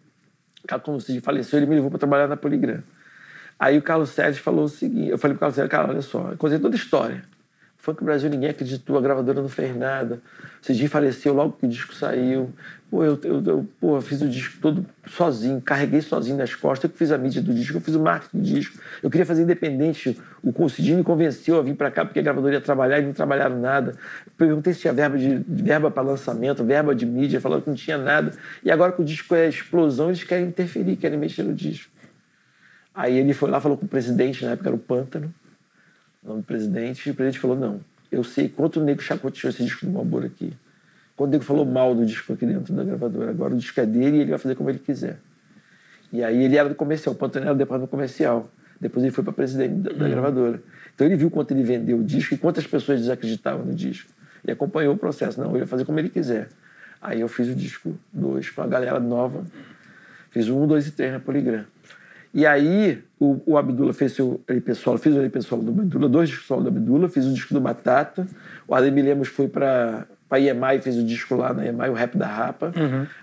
Quando o Cid faleceu, ele me levou para trabalhar na Poligram. Aí o Carlos Seles falou o seguinte, eu falei pro Carlos Seles, cara, olha só, eu contei toda a história. Funk Brasil ninguém acreditou, a gravadora não fez nada. O Cidinho faleceu logo que o disco saiu. Pô, eu fiz o disco todo sozinho, carreguei sozinho nas costas. Eu que fiz a mídia do disco, eu fiz o marketing do disco. Eu queria fazer independente. O Cidinho me convenceu a vir para cá porque a gravadora ia trabalhar e não trabalharam nada. Eu perguntei se tinha verba para lançamento, verba de mídia, falaram que não tinha nada. E agora que o disco é explosão, eles querem interferir, querem mexer no disco. Aí ele foi lá, falou com o presidente, na época era o Pântano, o nome do presidente, e o presidente falou, não, eu sei quanto o nego chacoteou esse disco do Malboro aqui. Quando o nego falou mal do disco aqui dentro da gravadora, agora o disco é dele e ele vai fazer como ele quiser. E aí ele era do comercial, o Pântano era do departamento comercial. Depois ele foi para presidente da gravadora. Então ele viu quanto ele vendeu o disco e quantas pessoas desacreditavam no disco. E acompanhou o processo. Não, ele vai fazer como ele quiser. Aí eu fiz o disco 2 com a galera nova. Fiz o 1, 2 e 3 na Poligram. E aí, o Abdullah fez seu LP solo, fiz o LP solo do Abdullah, 2 discos solo do Abdullah, fiz o disco do Batata, o Ademir Lemos foi para EMI, fez o disco lá na EMI, o Rap da Rapa,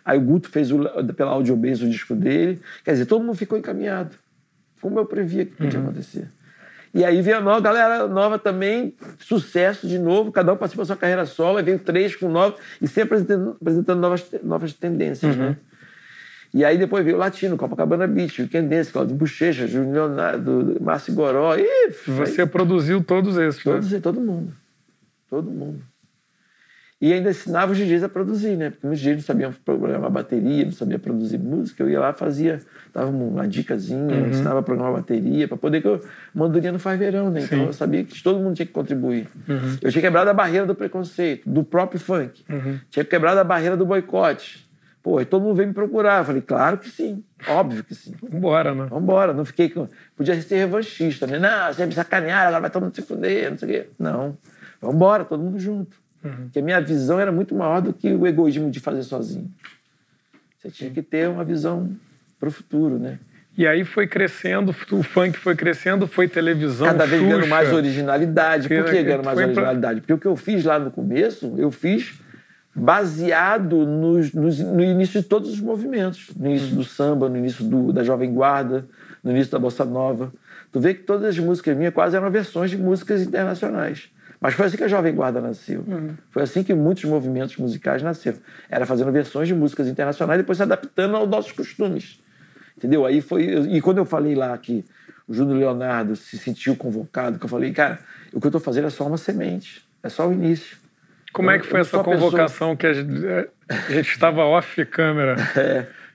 aí o Guto fez pela Audiobase o disco dele, quer dizer, todo mundo ficou encaminhado, como eu previa que podia acontecer. E aí veio a galera nova também, sucesso de novo, cada um participou da sua carreira solo, aí veio 3 com 9, e sempre apresentando novas tendências, né? E aí depois veio o Latino, Copacabana Beach, o Quendência, Claudio Bochecha, Júnior Leonardo, Márcio Goró. Você produziu todos esses, né? Todo mundo. Todo mundo. E ainda ensinava os DJs a produzir, né? Porque os DJs não sabiam programar bateria, não sabiam produzir música. Eu ia lá, dava uma dicasinha, ensinava a programar bateria, para poder que Mandurinha não faz verão, né? Então eu sabia que todo mundo tinha que contribuir. Eu tinha quebrado a barreira do preconceito, do próprio funk. Tinha quebrado a barreira do boicote. Pô, e todo mundo veio me procurar. Eu falei, claro que sim, óbvio que sim. Vambora, né? Vambora. Não fiquei com... Podia ser revanchista, né? Não, você me sacanear, agora vai todo mundo se fuder, não sei o quê. Não. Vambora, todo mundo junto. Porque a minha visão era muito maior do que o egoísmo de fazer sozinho. Você tinha que ter uma visão pro futuro, né? E aí foi crescendo, o funk foi crescendo, foi televisão, cada vez Xuxa. Ganhando mais originalidade. Por que ganhando mais originalidade? Porque o que eu fiz lá no começo, eu fiz baseado no início de todos os movimentos. No início do samba, no início da Jovem Guarda, no início da Bossa Nova. Tu vê que todas as músicas minhas quase eram versões de músicas internacionais. Mas foi assim que a Jovem Guarda nasceu. Foi assim que muitos movimentos musicais nasceram. Era fazendo versões de músicas internacionais e depois se adaptando aos nossos costumes. Entendeu? Aí foi... E quando eu falei lá que o Júnior Leonardo se sentiu convocado, que eu falei, cara, o que eu estou fazendo é só uma semente. É só o início. Como é que foi essa convocação que a gente estava off-câmera?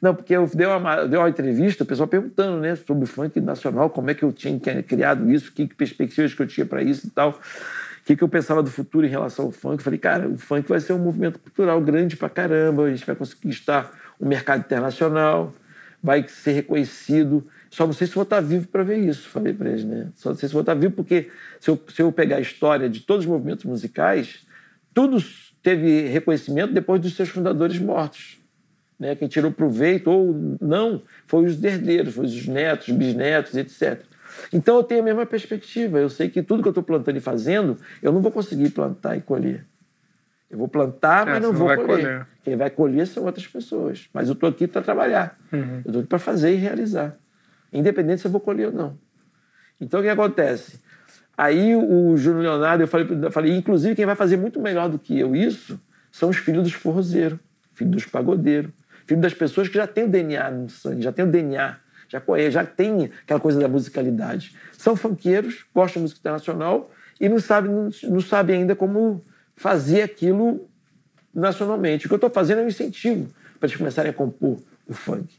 Não, porque eu dei uma entrevista, o pessoal perguntando, né, sobre o funk nacional, como é que eu tinha criado isso, que perspectivas que eu tinha para isso e tal, o que eu pensava do futuro em relação ao funk. Eu falei, cara, o funk vai ser um movimento cultural grande pra caramba, a gente vai conseguir estar no mercado internacional, vai ser reconhecido. Só não sei se vou estar vivo para ver isso, falei para eles, né? Só não sei se vou estar vivo porque se eu pegar a história de todos os movimentos musicais, tudo teve reconhecimento depois dos seus fundadores mortos. Né? Quem tirou proveito ou não foi os herdeiros, foi os netos, bisnetos, etc. Então eu tenho a mesma perspectiva. Eu sei que tudo que eu estou plantando e fazendo, eu não vou conseguir plantar e colher. Eu vou plantar, mas não vou colher. Quem vai colher são outras pessoas. Mas eu estou aqui para trabalhar. Eu estou aqui para fazer e realizar. Independente se eu vou colher ou não. Então o que acontece? Aí o Júnior Leonardo, eu falei, inclusive quem vai fazer muito melhor do que eu isso são os filhos dos forrozeiros, filhos dos pagodeiros, filhos das pessoas que já têm o DNA no sangue, já têm o DNA, já tem aquela coisa da musicalidade. São funkeiros, gostam de música internacional e não sabem ainda como fazer aquilo nacionalmente. O que eu estou fazendo é um incentivo para eles começarem a compor o funk.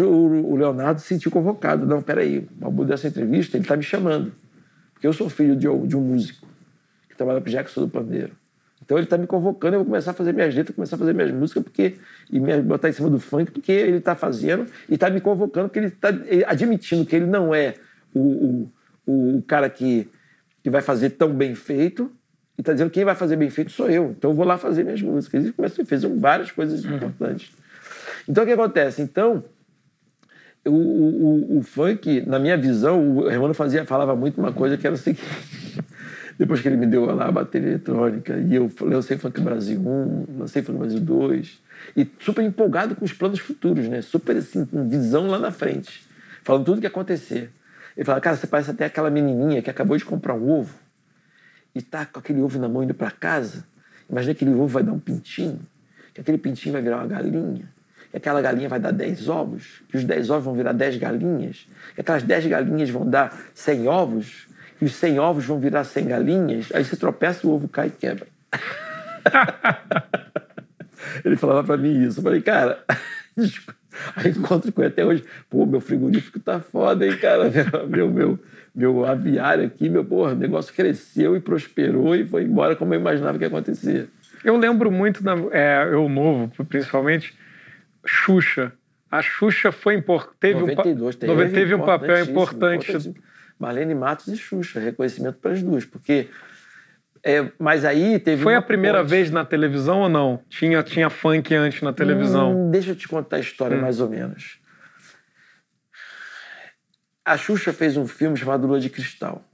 O Leonardo se sentiu convocado. Não, peraí, ao bout dessa entrevista, ele está me chamando. Porque eu sou filho de um músico que trabalha para o Jackson do Pandeiro. Então ele está me convocando, eu vou começar a fazer minhas letras, começar a fazer minhas músicas e me botar em cima do funk, porque ele está fazendo e está me convocando, porque ele está admitindo que ele não é o cara que vai fazer tão bem feito, e está dizendo que quem vai fazer bem feito sou eu. Então eu vou lá fazer minhas músicas. E fez várias coisas importantes. Então o que acontece? Então, o funk, na minha visão, o Hermano falava muito uma coisa que era o seguinte. Depois que ele me deu lá a bateria eletrônica, e eu lancei Funk Brasil 1, lancei Funk Brasil 2, e super empolgado com os planos futuros, né? Super assim, com visão lá na frente, falando tudo o que ia acontecer. Ele falava, cara, você parece até aquela menininha que acabou de comprar um ovo e tá com aquele ovo na mão indo para casa. Imagina que aquele ovo vai dar um pintinho, que aquele pintinho vai virar uma galinha, que aquela galinha vai dar 10 ovos, que os 10 ovos vão virar 10 galinhas, que aquelas 10 galinhas vão dar 100 ovos, e os 100 ovos vão virar 100 galinhas, aí você tropeça, o ovo cai e quebra. Ele falava pra mim isso. Eu falei, cara, aí encontro com ele até hoje. Pô, meu frigorífico tá foda, hein, cara? Meu aviário aqui, o negócio cresceu e prosperou e foi embora como eu imaginava que ia acontecer. Eu lembro muito, eu novo, principalmente, Xuxa. A Xuxa foi importante. Teve um papel importante. Marlene Matos e Xuxa, reconhecimento para as duas, porque... mas aí teve... Foi a primeira vez na televisão ou não? Tinha funk antes na televisão? Deixa eu te contar a história mais ou menos. A Xuxa fez um filme chamado Lua de Cristal.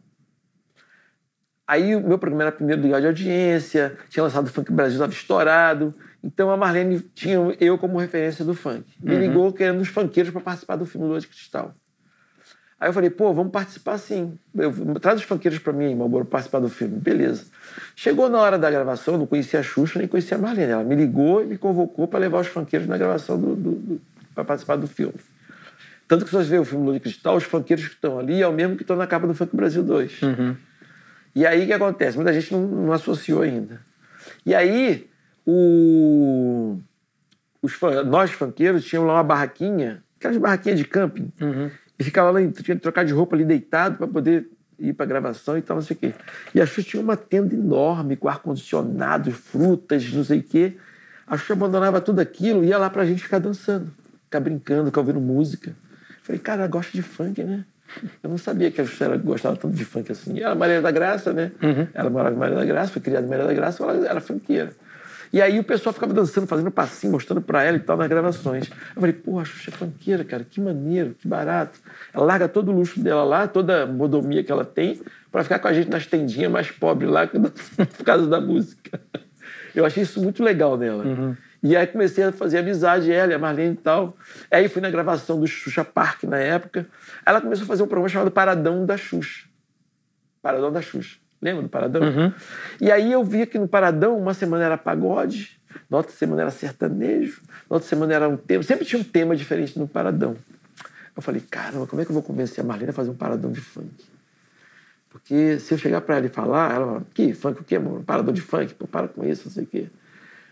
Aí o meu programa era primeiro lugar de audiência, tinha lançado o Funk Brasil, estava estourado. Então a Marlene tinha eu como referência do funk. Me ligou querendo os funkeiros para participar do filme Lua de Cristal. Aí eu falei, pô, vamos participar sim. Traz os funkeiros pra mim, Marlboro, participar do filme. Beleza. Chegou na hora da gravação, eu não conhecia a Xuxa, nem conhecia a Marlene. Ela me ligou e me convocou para levar os funkeiros na gravação para participar do filme. Tanto que se você vê o filme Lua de Cristal, os funkeiros que estão ali é o mesmo que estão na capa do Funk Brasil 2. E aí o que acontece? Muita gente não associou ainda. E aí, nós funkeiros tínhamos lá uma barraquinha, aquelas barraquinhas de camping, e ficava lá, tinha que trocar de roupa ali deitado para poder ir para gravação e tal, não sei o quê. E a Xuxa tinha uma tenda enorme, com ar-condicionado, frutas, não sei o quê. A Xuxa abandonava tudo aquilo e ia lá pra gente ficar dançando, ficar brincando, ficar ouvindo música. Falei, cara, ela gosta de funk, né? Eu não sabia que a Xuxa gostava tanto de funk assim. E ela, Maria da Graça, né? Ela morava em Maria da Graça, foi criada em Maria da Graça, ela era funkeira. E aí o pessoal ficava dançando, fazendo passinho, mostrando pra ela e tal nas gravações. Eu falei, pô, a Xuxa é funkeira, cara, que maneiro, que barato. Ela larga todo o luxo dela lá, toda a modomia que ela tem, pra ficar com a gente nas tendinhas mais pobres lá, por causa da música. Eu achei isso muito legal nela. E aí comecei a fazer amizade, ela e a Marlene e tal. Aí fui na gravação do Xuxa Park na época. Ela começou a fazer um programa chamado Paradão da Xuxa. Paradão da Xuxa. Lembra do Paradão? E aí eu via que no Paradão, uma semana era pagode, na outra semana era sertanejo, na outra semana era um tema. Sempre tinha um tema diferente no Paradão. Eu falei, caramba, como é que eu vou convencer a Marlene a fazer um Paradão de funk? Porque se eu chegar pra ela e falar, ela fala, que funk o quê, mano? Paradão de funk? Pô, para com isso, não sei o quê.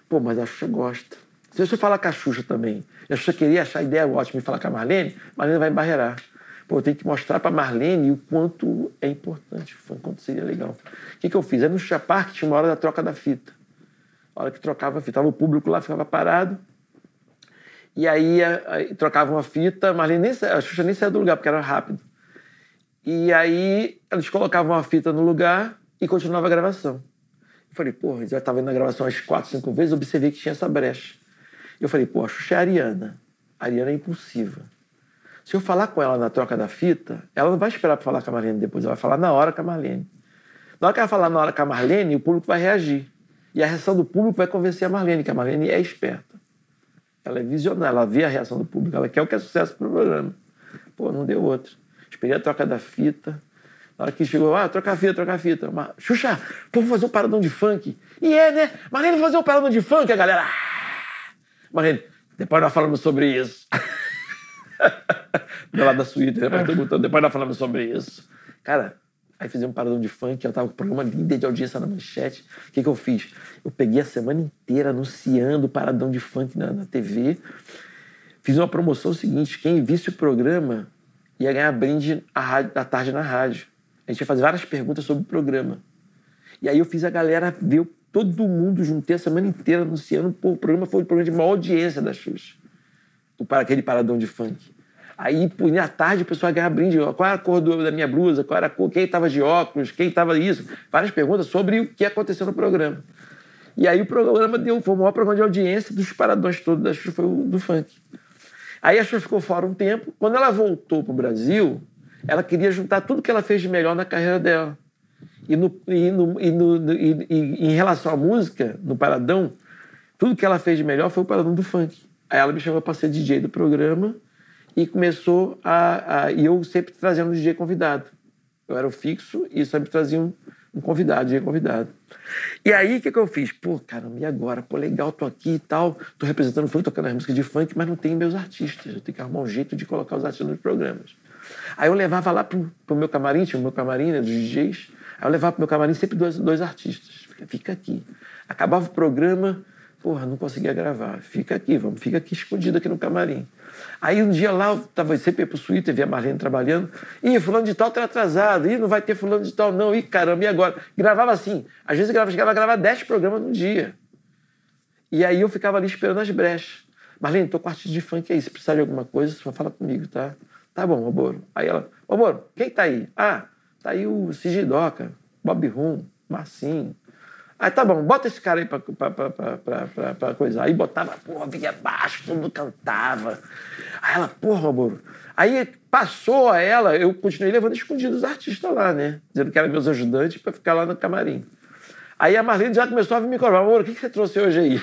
Pô, mas a Xuxa gosta. Se eu falar com a Xuxa também, e a Xuxa queria achar a ideia ótima e falar com a Marlene vai embarrear. Pô, eu tenho que mostrar pra Marlene o quanto é importante o funk, quanto seria legal. O que eu fiz? Aí no Xuxa Park tinha uma hora da troca da fita. A hora que trocava a fita, tava o público lá, ficava parado. E aí trocavam a fita, a Xuxa nem saía do lugar, porque era rápido. E aí eles colocavam a fita no lugar e continuava a gravação. Eu falei, pô, eu já estava indo na gravação umas 4, 5 vezes, observei que tinha essa brecha. Eu falei, pô, a Xuxa é a Ariana. A Ariana é impulsiva. Se eu falar com ela na troca da fita, ela não vai esperar para falar com a Marlene depois, ela vai falar na hora com a Marlene. Na hora que ela falar na hora com a Marlene, o público vai reagir. E a reação do público vai convencer a Marlene, que a Marlene é esperta. Ela é visionária, ela vê a reação do público, ela quer o que é sucesso pro programa. Pô, não deu outro. Esperei a troca da fita. Na hora que chegou, troca a fita. Xuxa, pô, vamos fazer um paradão de funk. E né? Marlene, fazer um paradão de funk, a galera. Marlene, depois nós falamos sobre isso. Do lado da suíte, depois nós falamos sobre isso. Cara, aí fizemos um paradão de funk, eu tava com o programa líder de audiência na Manchete. O que eu fiz? Eu peguei a semana inteira anunciando o paradão de funk na TV. fiz uma promoção seguinte, quem visse o programa ia ganhar brinde à tarde na rádio. A gente ia fazer várias perguntas sobre o programa. E aí eu fiz a galera ver, todo mundo, juntei a semana inteira anunciando, pô, o programa foi o programa de maior audiência da Xuxa. Aquele paradão de funk. Aí, à tarde, o pessoal ia ganhar brinde. Qual era a cor da minha blusa? Qual era a cor? Quem estava de óculos? Quem estava isso? Várias perguntas sobre o que aconteceu no programa. E aí o programa foi o maior programa de audiência dos paradões todos da Xuxa, foi o do funk. Aí a Xuxa ficou fora um tempo. Quando ela voltou pro Brasil, ela queria juntar tudo que ela fez de melhor na carreira dela. E em relação à música, no paradão, tudo que ela fez de melhor foi o paradão do funk. Aí ela me chamou para ser DJ do programa e começou e eu sempre trazendo um DJ convidado. Eu era o fixo e sempre trazia um convidado, DJ convidado. E aí, o que eu fiz? Pô, caramba, e agora? Pô, legal, tô aqui e tal, tô representando o funk, tocando as músicas de funk, mas não tenho meus artistas. Eu tenho que arrumar um jeito de colocar os artistas nos programas. Aí eu levava lá pro meu camarim, tinha o meu camarim, né, dos DJs. Aí eu levava pro meu camarim sempre dois artistas. Fica aqui. Acabava o programa, porra, não conseguia gravar. Fica aqui escondido aqui no camarim. Aí um dia lá, eu tava sempre pro suíte, via a Marlene trabalhando. Ih, fulano de tal tá atrasado. Ih, não vai ter fulano de tal não. Ih, caramba, e agora? Gravava assim. Às vezes eu chegava a gravar 10 programas num dia. E aí eu ficava ali esperando as brechas. Marlene, tô com artista de funk aí. Se precisar de alguma coisa, só fala comigo, tá? Tá bom, Oboro. Aí ela, Oboro, quem tá aí? Ah, tá aí o Sigidoca, Bob Rum, Marcinho. Aí tá bom, bota esse cara aí pra coisa. Aí botava, porra, vinha baixo, todo mundo cantava. Aí ela, porra, Oboro. Aí passou a ela, eu continuei levando escondido os artistas lá, né? Dizendo que eram meus ajudantes pra ficar lá no camarim. Aí a Marlene já começou a me cobrar, Oboro, o que você trouxe hoje aí?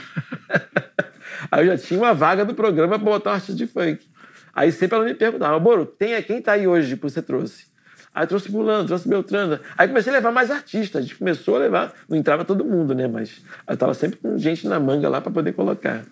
Aí eu já tinha uma vaga do programa pra botar um artista de funk. Aí sempre ela me perguntava, Oboro, quem tá aí hoje que você trouxe? Aí eu trouxe Fulano, trouxe Beltrano. Aí comecei a levar mais artistas. A gente começou a levar. Não entrava todo mundo, né? Mas eu tava sempre com gente na manga lá para poder colocar.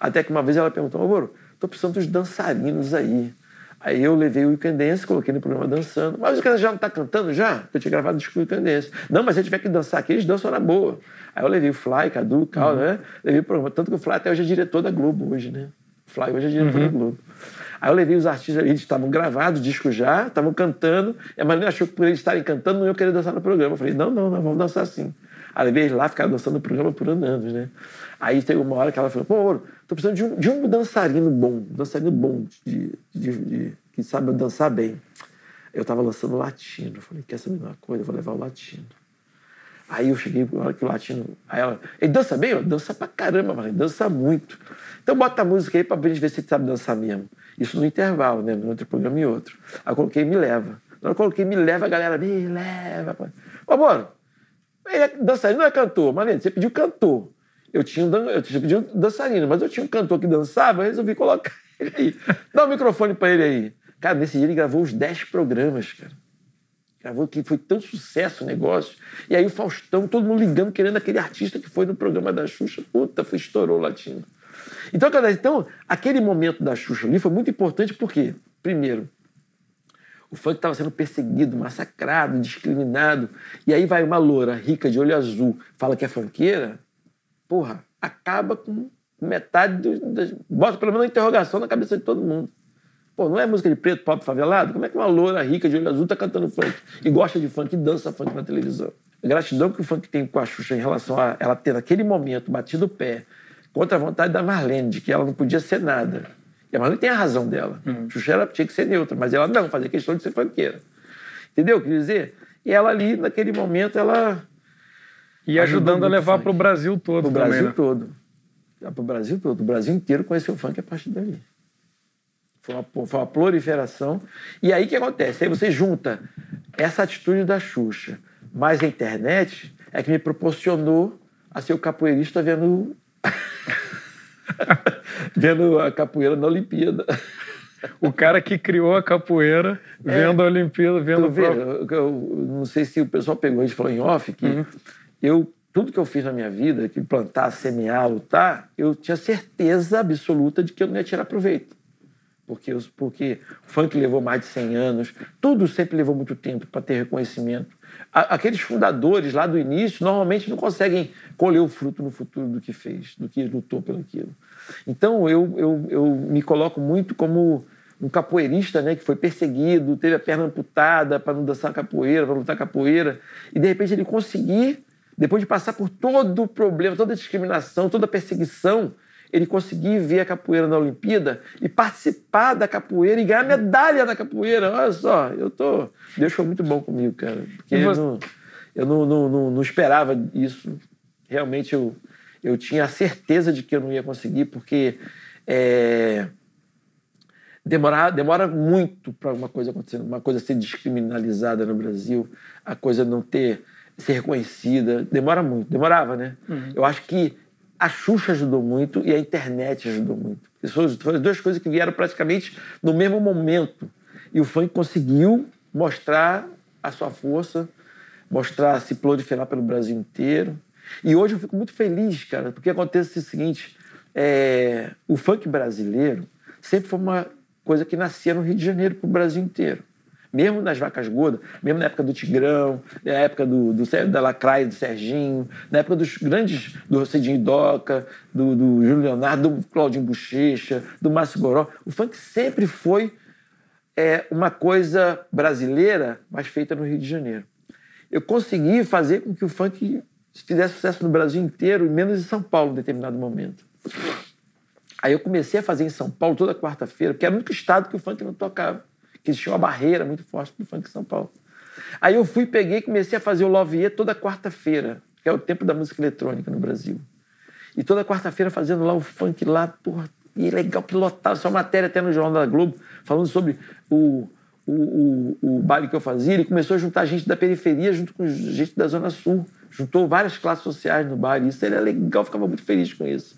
Até que uma vez ela perguntou, Oboro, tô precisando dos dançarinos aí. Aí eu levei o Weekend Dance, coloquei no programa dançando. Mas o cara já não tá cantando já? Eu tinha gravado o disco do Weekend Dance. Não, mas se tiver que dançar aqui, eles dançam na boa. Aí eu levei o Fly, Cadu, Cal, né? Levei o programa. Tanto que o Fly até hoje é diretor da Globo hoje, né? O Fly hoje é diretor da Globo. Aí eu levei os artistas, eles estavam gravados, o disco já, estavam cantando, e a Marlene achou que por eles estarem cantando, não iam querer dançar no programa. Eu falei, não, vamos dançar sim. Aí levei eles lá, ficaram dançando no programa por anos, né? Aí teve uma hora que ela falou, pô, tô precisando de um dançarino bom, que sabe dançar bem. Eu tava lançando o latino, eu falei, quer saber uma coisa? Eu vou levar o latino. Aí eu cheguei, na hora que o latino... Aí ela, ele dança bem? Eu dança pra caramba, Marlene, dança muito. Então bota a música aí pra gente ver se ele sabe dançar mesmo. Isso no intervalo, né? No outro programa e outro. Aí eu coloquei Me Leva. Na hora que eu coloquei Me Leva, a galera, me leva. Ô, mano, ele é dançarino, não é cantor. Marlene, você pediu cantor. Eu tinha pedido dançarino, mas eu tinha um cantor que dançava, eu resolvi colocar ele aí. Dá o microfone pra ele aí. Cara, nesse dia ele gravou os 10 programas, cara. Gravou que foi tão sucesso o negócio. E aí o Faustão, todo mundo ligando, querendo aquele artista que foi no programa da Xuxa. Puta, estourou o latino. Então, aquele momento da Xuxa ali foi muito importante porque, primeiro, o funk estava sendo perseguido, massacrado, discriminado. E aí vai uma loura rica de olho azul, fala que é funkeira, porra, acaba com metade bota pelo menos uma interrogação na cabeça de todo mundo. Pô, não é música de preto, pobre, favelado? Como é que uma loura rica de olho azul tá cantando funk? E gosta de funk e dança funk na televisão? A gratidão que o funk tem com a Xuxa em relação a ela ter naquele momento batido o pé contra a vontade da Marlene, de que ela não podia ser nada. E a Marlene tem a razão dela. Xuxa ela tinha que ser neutra, mas ela não, fazia questão de ser funkeira. Entendeu o que quer dizer? E ela ali, naquele momento, ela... E ajudando a levar para o Brasil todo também, Brasil né? Todo. Para o Brasil todo. O Brasil inteiro conheceu o funk a partir dali. Foi uma proliferação. E aí o que acontece? Aí você junta essa atitude da Xuxa, mais a internet, é que me proporcionou a ser o capoeirista vendo a capoeira na Olimpíada. O cara que criou a capoeira vendo a Olimpíada, vendo eu não sei se o pessoal pegou, a gente falou em off, que tudo que eu fiz na minha vida, que plantar, semear, lutar, eu tinha certeza absoluta de que eu não ia tirar proveito. Porque o funk levou mais de 100 anos, tudo sempre levou muito tempo para ter reconhecimento. aqueles fundadores lá do início normalmente não conseguem colher o fruto no futuro do que fez, do que lutou pelo aquilo. Então, eu me coloco muito como um capoeirista, né, que foi perseguido, teve a perna amputada para não dançar capoeira, para lutar capoeira, e de repente ele conseguir, depois de passar por todo o problema, toda a discriminação, toda a perseguição, ele conseguir ver a capoeira na Olimpíada e participar da capoeira e ganhar medalha na capoeira. Olha só, Deus foi muito bom comigo, cara. Porque eu não esperava isso. Realmente eu tinha a certeza de que eu não ia conseguir, porque demora muito para uma coisa acontecer, uma coisa ser descriminalizada no Brasil, a coisa não ser reconhecida. Demorava, né? Uhum. Eu acho que a Xuxa ajudou muito e a internet ajudou muito. Foram as duas coisas que vieram praticamente no mesmo momento. E o funk conseguiu mostrar a sua força, se proliferar pelo Brasil inteiro. E hoje eu fico muito feliz, cara, porque acontece o seguinte, o funk brasileiro sempre foi uma coisa que nascia no Rio de Janeiro para o Brasil inteiro. Mesmo nas Vacas Gordas, mesmo na época do Tigrão, na época da Lacraia, do Serginho, na época dos grandes, do Cidinho Doca, do Júlio Leonardo, do Claudinho Bochecha, do Márcio Goró. O funk sempre foi uma coisa brasileira, mas feita no Rio de Janeiro. Eu consegui fazer com que o funk fizesse sucesso no Brasil inteiro, e menos em São Paulo, em determinado momento. Aí eu comecei a fazer em São Paulo toda quarta-feira, porque era o único estado que o funk não tocava, que existia uma barreira muito forte do funk em São Paulo. Aí eu peguei e comecei a fazer o Love It toda quarta-feira, que é o tempo da música eletrônica no Brasil. E toda quarta-feira fazendo lá o funk lá, porra, e é legal, pilotado, só matéria até no Jornal da Globo, falando sobre o baile que eu fazia. Ele começou a juntar gente da periferia junto com gente da Zona Sul. Juntou várias classes sociais no baile. Isso era legal, eu ficava muito feliz com isso.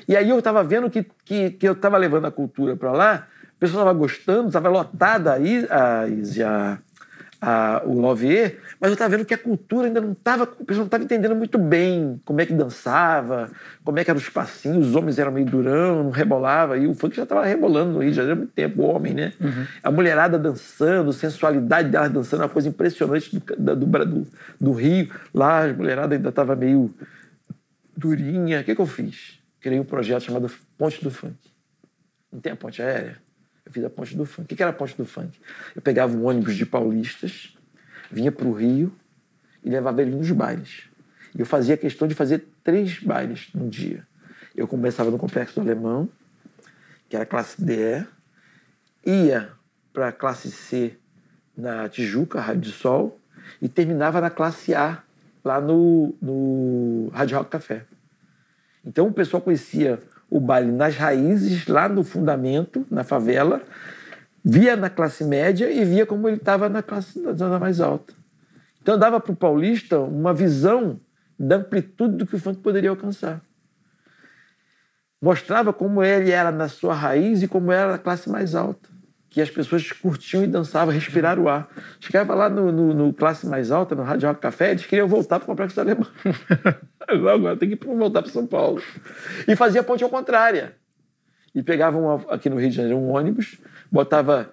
E aí eu estava vendo que eu estava levando a cultura para lá, o pessoal estava gostando, estava lotada aí o Love It, mas eu estava vendo que a cultura ainda não estava, o pessoal não estava entendendo muito bem como é que dançava, como é que eram os passinhos, os homens eram meio durão, não rebolava, e o funk já estava rebolando no Rio de Janeiro há muito tempo, o homem, né? Uhum. A mulherada dançando, a sensualidade delas dançando, uma coisa impressionante do Rio. Lá a mulherada ainda estava meio durinha. O que eu fiz? Criei um projeto chamado Ponte do Funk. Não tem a ponte aérea? Eu fiz a Ponte do Funk. O que era a Ponte do Funk? Eu pegava um ônibus de paulistas, vinha para o Rio e levava ele nos bailes. E eu fazia questão de fazer 3 bailes no dia. Eu começava no Complexo do Alemão, que era a classe D, ia para a classe C na Tijuca, Rádio do Sol, e terminava na classe A, lá no Rádio Rock Café. Então o pessoal conhecia o baile nas raízes, lá no fundamento, na favela, via na classe média e via como ele estava na zona mais alta. Então dava para o paulista uma visão da amplitude do que o funk poderia alcançar. Mostrava como ele era na sua raiz e como era na classe mais alta, que as pessoas curtiam e dançavam, respiraram o ar. Chegava lá no classe mais alta, no Rádio Rock Café, eles queriam voltar para o Complexo do Alemão. Agora tem que voltar para São Paulo. E fazia a ponte ao contrária. E pegavam aqui no Rio de Janeiro um ônibus, botava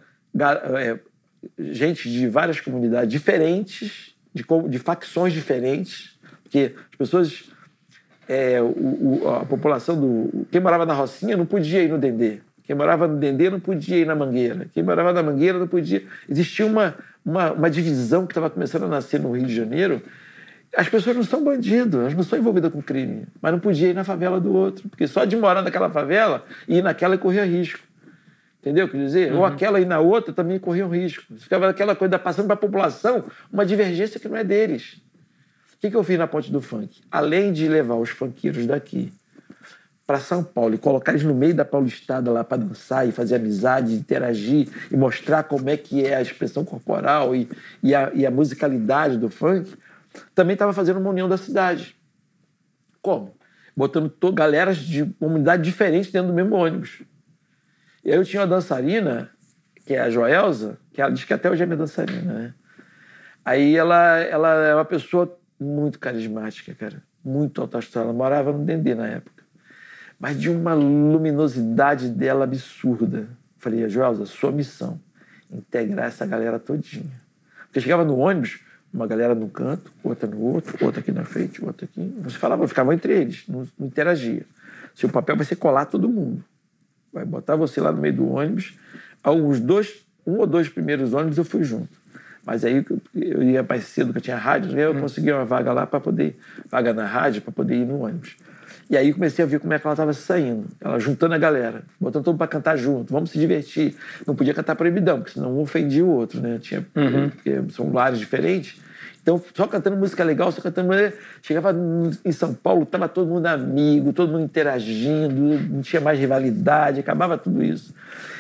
gente de várias comunidades diferentes, de facções diferentes, porque as pessoas, a população quem morava na Rocinha não podia ir no Dendê. Quem morava no Dendê não podia ir na Mangueira. Quem morava na Mangueira não podia... Existia uma divisão que estava começando a nascer no Rio de Janeiro. As pessoas não são bandidos, elas não são envolvidas com crime, mas não podia ir na favela do outro, porque só de morar naquela favela, ir naquela corria risco. Entendeu? Quer dizer, ou aquela ir na outra também corria um risco. Ficava aquela coisa passando para a população uma divergência que não é deles. O que eu fiz na Ponte do Funk? Além de levar os funkeiros daqui para São Paulo e colocar eles no meio da paulistada lá para dançar e fazer amizade, interagir e mostrar como é que é a expressão corporal e a musicalidade do funk, também estava fazendo uma união da cidade. Como? Botando galeras de comunidades diferentes dentro do mesmo ônibus. E aí eu tinha uma dançarina, que é a Joelza, que ela diz que até hoje é minha dançarina, né? Aí ela é uma pessoa muito carismática, cara. Muito alta astral. Ela morava no Dendê na época. Mas de uma luminosidade dela absurda. Falei, Joelza, sua missão, integrar essa galera todinha. Porque chegava no ônibus, Uma galera num canto, outra no outro, outra aqui na frente, outra aqui. Você falava, ficava entre eles, não interagia. Seu papel vai ser colar todo mundo. Vai botar você lá no meio do ônibus. Um ou dois primeiros ônibus eu fui junto. Mas aí eu ia mais cedo, que eu tinha rádio, eu consegui uma vaga lá para poder... Vaga na rádio, para poder ir no ônibus. E aí comecei a ver como é que ela estava saindo. Ela juntando a galera, botando todo mundo para cantar junto. Vamos se divertir. Não podia cantar proibidão, porque senão um ofendia o outro, né? Porque são lares diferentes. Então, só cantando música legal, só cantando... Chegava em São Paulo, estava todo mundo amigo, todo mundo interagindo, não tinha mais rivalidade, acabava tudo isso.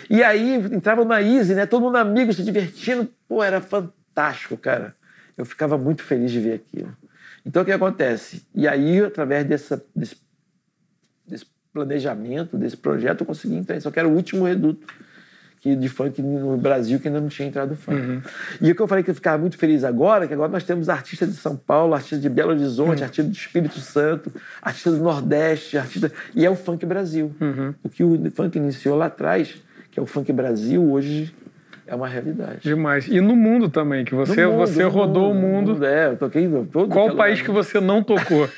E aí, entrava na Easy, né? Todo mundo amigo, se divertindo. Pô, era fantástico, cara. Eu ficava muito feliz de ver aquilo. Então, o que acontece? E aí, através desse planejamento, desse projeto, eu consegui entrar. Só que era o último reduto de funk no Brasil que ainda não tinha entrado funk. E o que eu falei que eu ficava muito feliz agora, que agora nós temos artistas de São Paulo, artistas de Belo Horizonte, artistas do Espírito Santo, artistas do Nordeste, e é o funk Brasil. O que o funk iniciou lá atrás, que é o funk Brasil, hoje é uma realidade. Demais. E no mundo também, que você rodou o mundo. Eu toquei em todo. Qual país que você não tocou?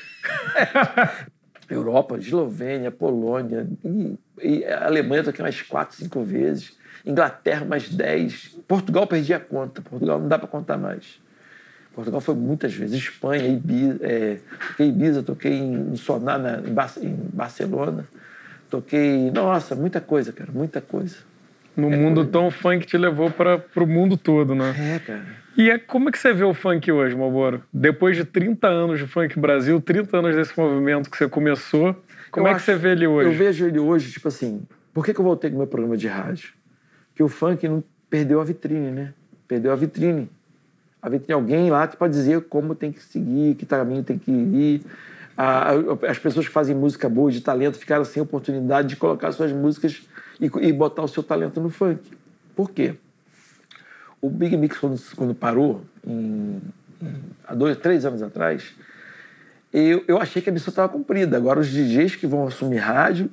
Europa, Eslovênia, Polônia, e a Alemanha eu toquei umas 4, 5 vezes. Inglaterra, mais 10. Portugal, perdi a conta. Portugal não dá para contar mais. Portugal foi muitas vezes. Espanha, Ibiza, toquei em Sonar, em Barcelona. Toquei... Nossa, muita coisa, cara, muita coisa. No mundo tão o funk te levou para o mundo todo, né? É, cara. E como é que você vê o funk hoje, Malboro? Depois de 30 anos de Funk Brasil, 30 anos desse movimento que você começou, como é que você vê ele hoje? Eu vejo ele hoje, tipo assim... Por que eu voltei com o meu programa de rádio? Que o funk não perdeu a vitrine, né? Perdeu a vitrine. Alguém lá que pode dizer como tem que seguir, que caminho tem que ir. As pessoas que fazem música boa, de talento, ficaram sem oportunidade de colocar suas músicas e botar o seu talento no funk. Por quê? O Big Mix, quando parou, há 3 anos atrás, eu achei que a missão estava cumprida. Agora os DJs que vão assumir rádio,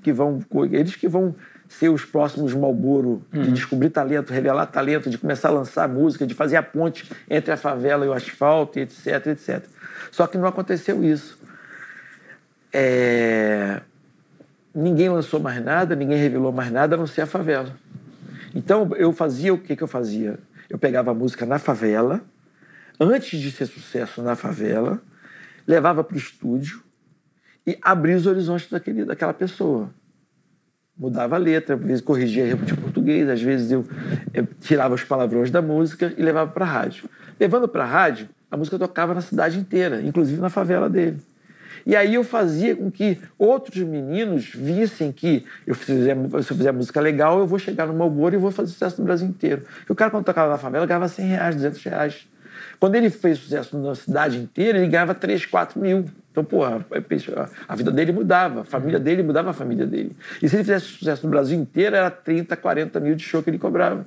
eles que vão ser os próximos Malboro, de descobrir talento, revelar talento, de começar a lançar música, de fazer a ponte entre a favela e o asfalto, etc, etc. Só que não aconteceu isso. Ninguém lançou mais nada, ninguém revelou mais nada, a não ser a favela. Então, eu fazia o que eu fazia? Eu pegava a música na favela, antes de ser sucesso na favela, levava para o estúdio e abria os horizontes daquela pessoa. Mudava a letra, às vezes corrigia erro de português, às vezes eu tirava os palavrões da música e levava para a rádio. Levando para a rádio, a música tocava na cidade inteira, inclusive na favela dele. E aí eu fazia com que outros meninos vissem que se eu fizer música legal, eu vou chegar no Malboro e vou fazer sucesso no Brasil inteiro. E o cara, quando tocava na favela, ganhava R$100, R$200. Quando ele fez sucesso na cidade inteira, ele ganhava 3, 4 mil. Então, porra, a vida dele mudava, a família dele mudava a família dele. E se ele fizesse sucesso no Brasil inteiro, era 30, 40 mil de show que ele cobrava.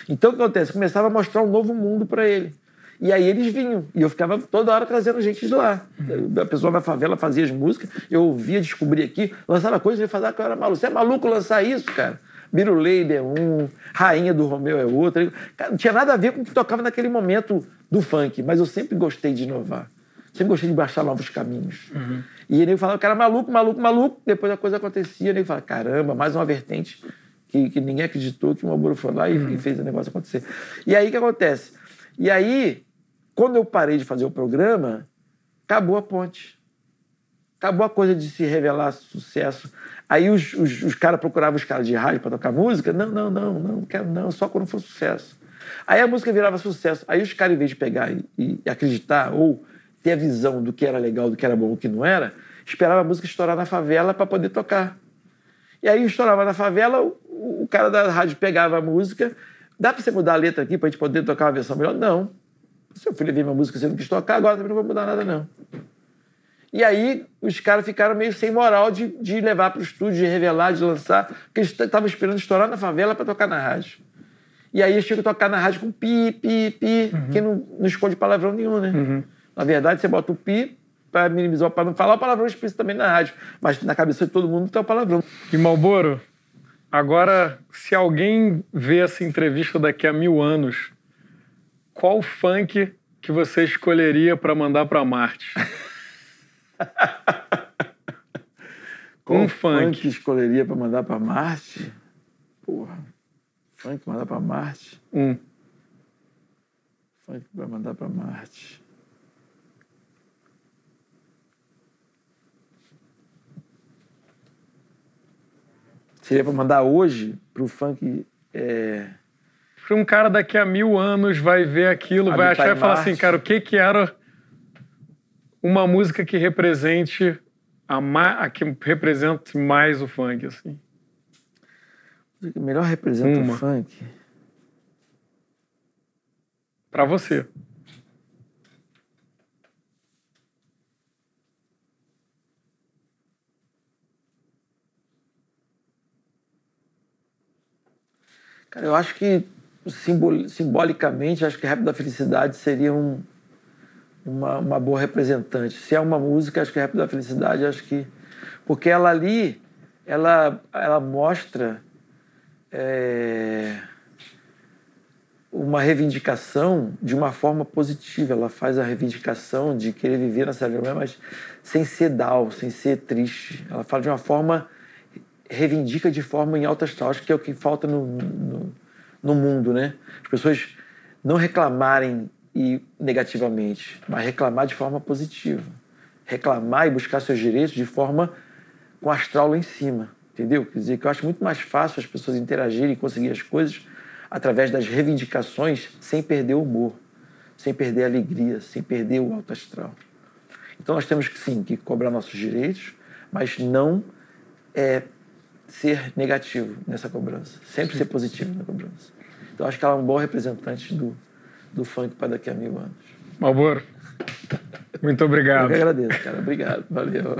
Então, o que acontece? Começava a mostrar um novo mundo para ele. E aí eles vinham. E eu ficava toda hora trazendo gente de lá. A pessoa na favela fazia as músicas, eu ouvia, descobria aqui, lançava coisas e ia falar que eu era maluco. Você é maluco lançar isso, cara? Biruleide é um, Rainha do Romeu é outro. Cara, não tinha nada a ver com o que tocava naquele momento do funk, mas eu sempre gostei de inovar. Sempre gostei de baixar novos caminhos. E ele falava que era maluco, maluco, maluco. Depois a coisa acontecia, ele falava, caramba, mais uma vertente que ninguém acreditou, que o Malboro foi lá e fez o negócio acontecer. E aí o que acontece? E aí, quando eu parei de fazer o programa, acabou a ponte. Acabou a coisa de se revelar sucesso. Aí os caras procuravam os caras de rádio para tocar música. Não quero não, só quando for sucesso. Aí a música virava sucesso. Aí os caras, em vez de pegar e acreditar ou ter a visão do que era legal, do que era bom, do que não era, esperavam a música estourar na favela para poder tocar. E aí estourava na favela, o cara da rádio pegava a música. Dá para você mudar a letra aqui para a gente poder tocar uma versão melhor? Não. Se eu fui levar minha música você não quis tocar, agora também não vou mudar nada, não. E aí os caras ficaram meio sem moral de levar para o estúdio, de revelar, de lançar, porque eles estavam esperando estourar na favela para tocar na rádio. E aí eles tinham que tocar na rádio com pi, que não esconde palavrão nenhum, né? Na verdade, você bota o pi para minimizar, para não falar o palavrão explícito também na rádio, mas na cabeça de todo mundo tem o palavrão. E Malboro, agora, se alguém vê essa entrevista daqui a 1000 anos, qual funk que você escolheria para mandar para Marte? Qual funk escolheria para mandar para Marte? Porra. Funk mandar para Marte? Funk para mandar para Marte. Seria para mandar hoje pro funk... Para um cara daqui a 1000 anos vai ver aquilo, vai achar e falar assim, cara, o que era uma música que represente que represente mais o funk, assim? O que melhor representa o funk? Para você. Cara, eu acho que simbolicamente, acho que Rap da Felicidade seria uma boa representante. Se é uma música, acho que Rap da Felicidade, acho que... Porque ela ali, ela mostra uma reivindicação de uma forma positiva. Ela faz a reivindicação de querer viver na cidade, mas sem ser down, sem ser triste. Ela fala de uma forma... reivindica de forma em alta astral. Acho que é o que falta no mundo, né? As pessoas não reclamarem negativamente, mas reclamar de forma positiva. Reclamar e buscar seus direitos de forma com astral lá em cima, entendeu? Quer dizer, que eu acho muito mais fácil as pessoas interagirem e conseguir as coisas através das reivindicações sem perder o humor, sem perder a alegria, sem perder o alto astral. Então nós temos que, sim, que cobrar nossos direitos, mas não ser negativo nessa cobrança, sempre ser positivo na cobrança. Então acho que ela é um bom representante do funk para daqui a 1000 anos. Malboro, muito obrigado. Eu que agradeço, cara. Obrigado. Valeu.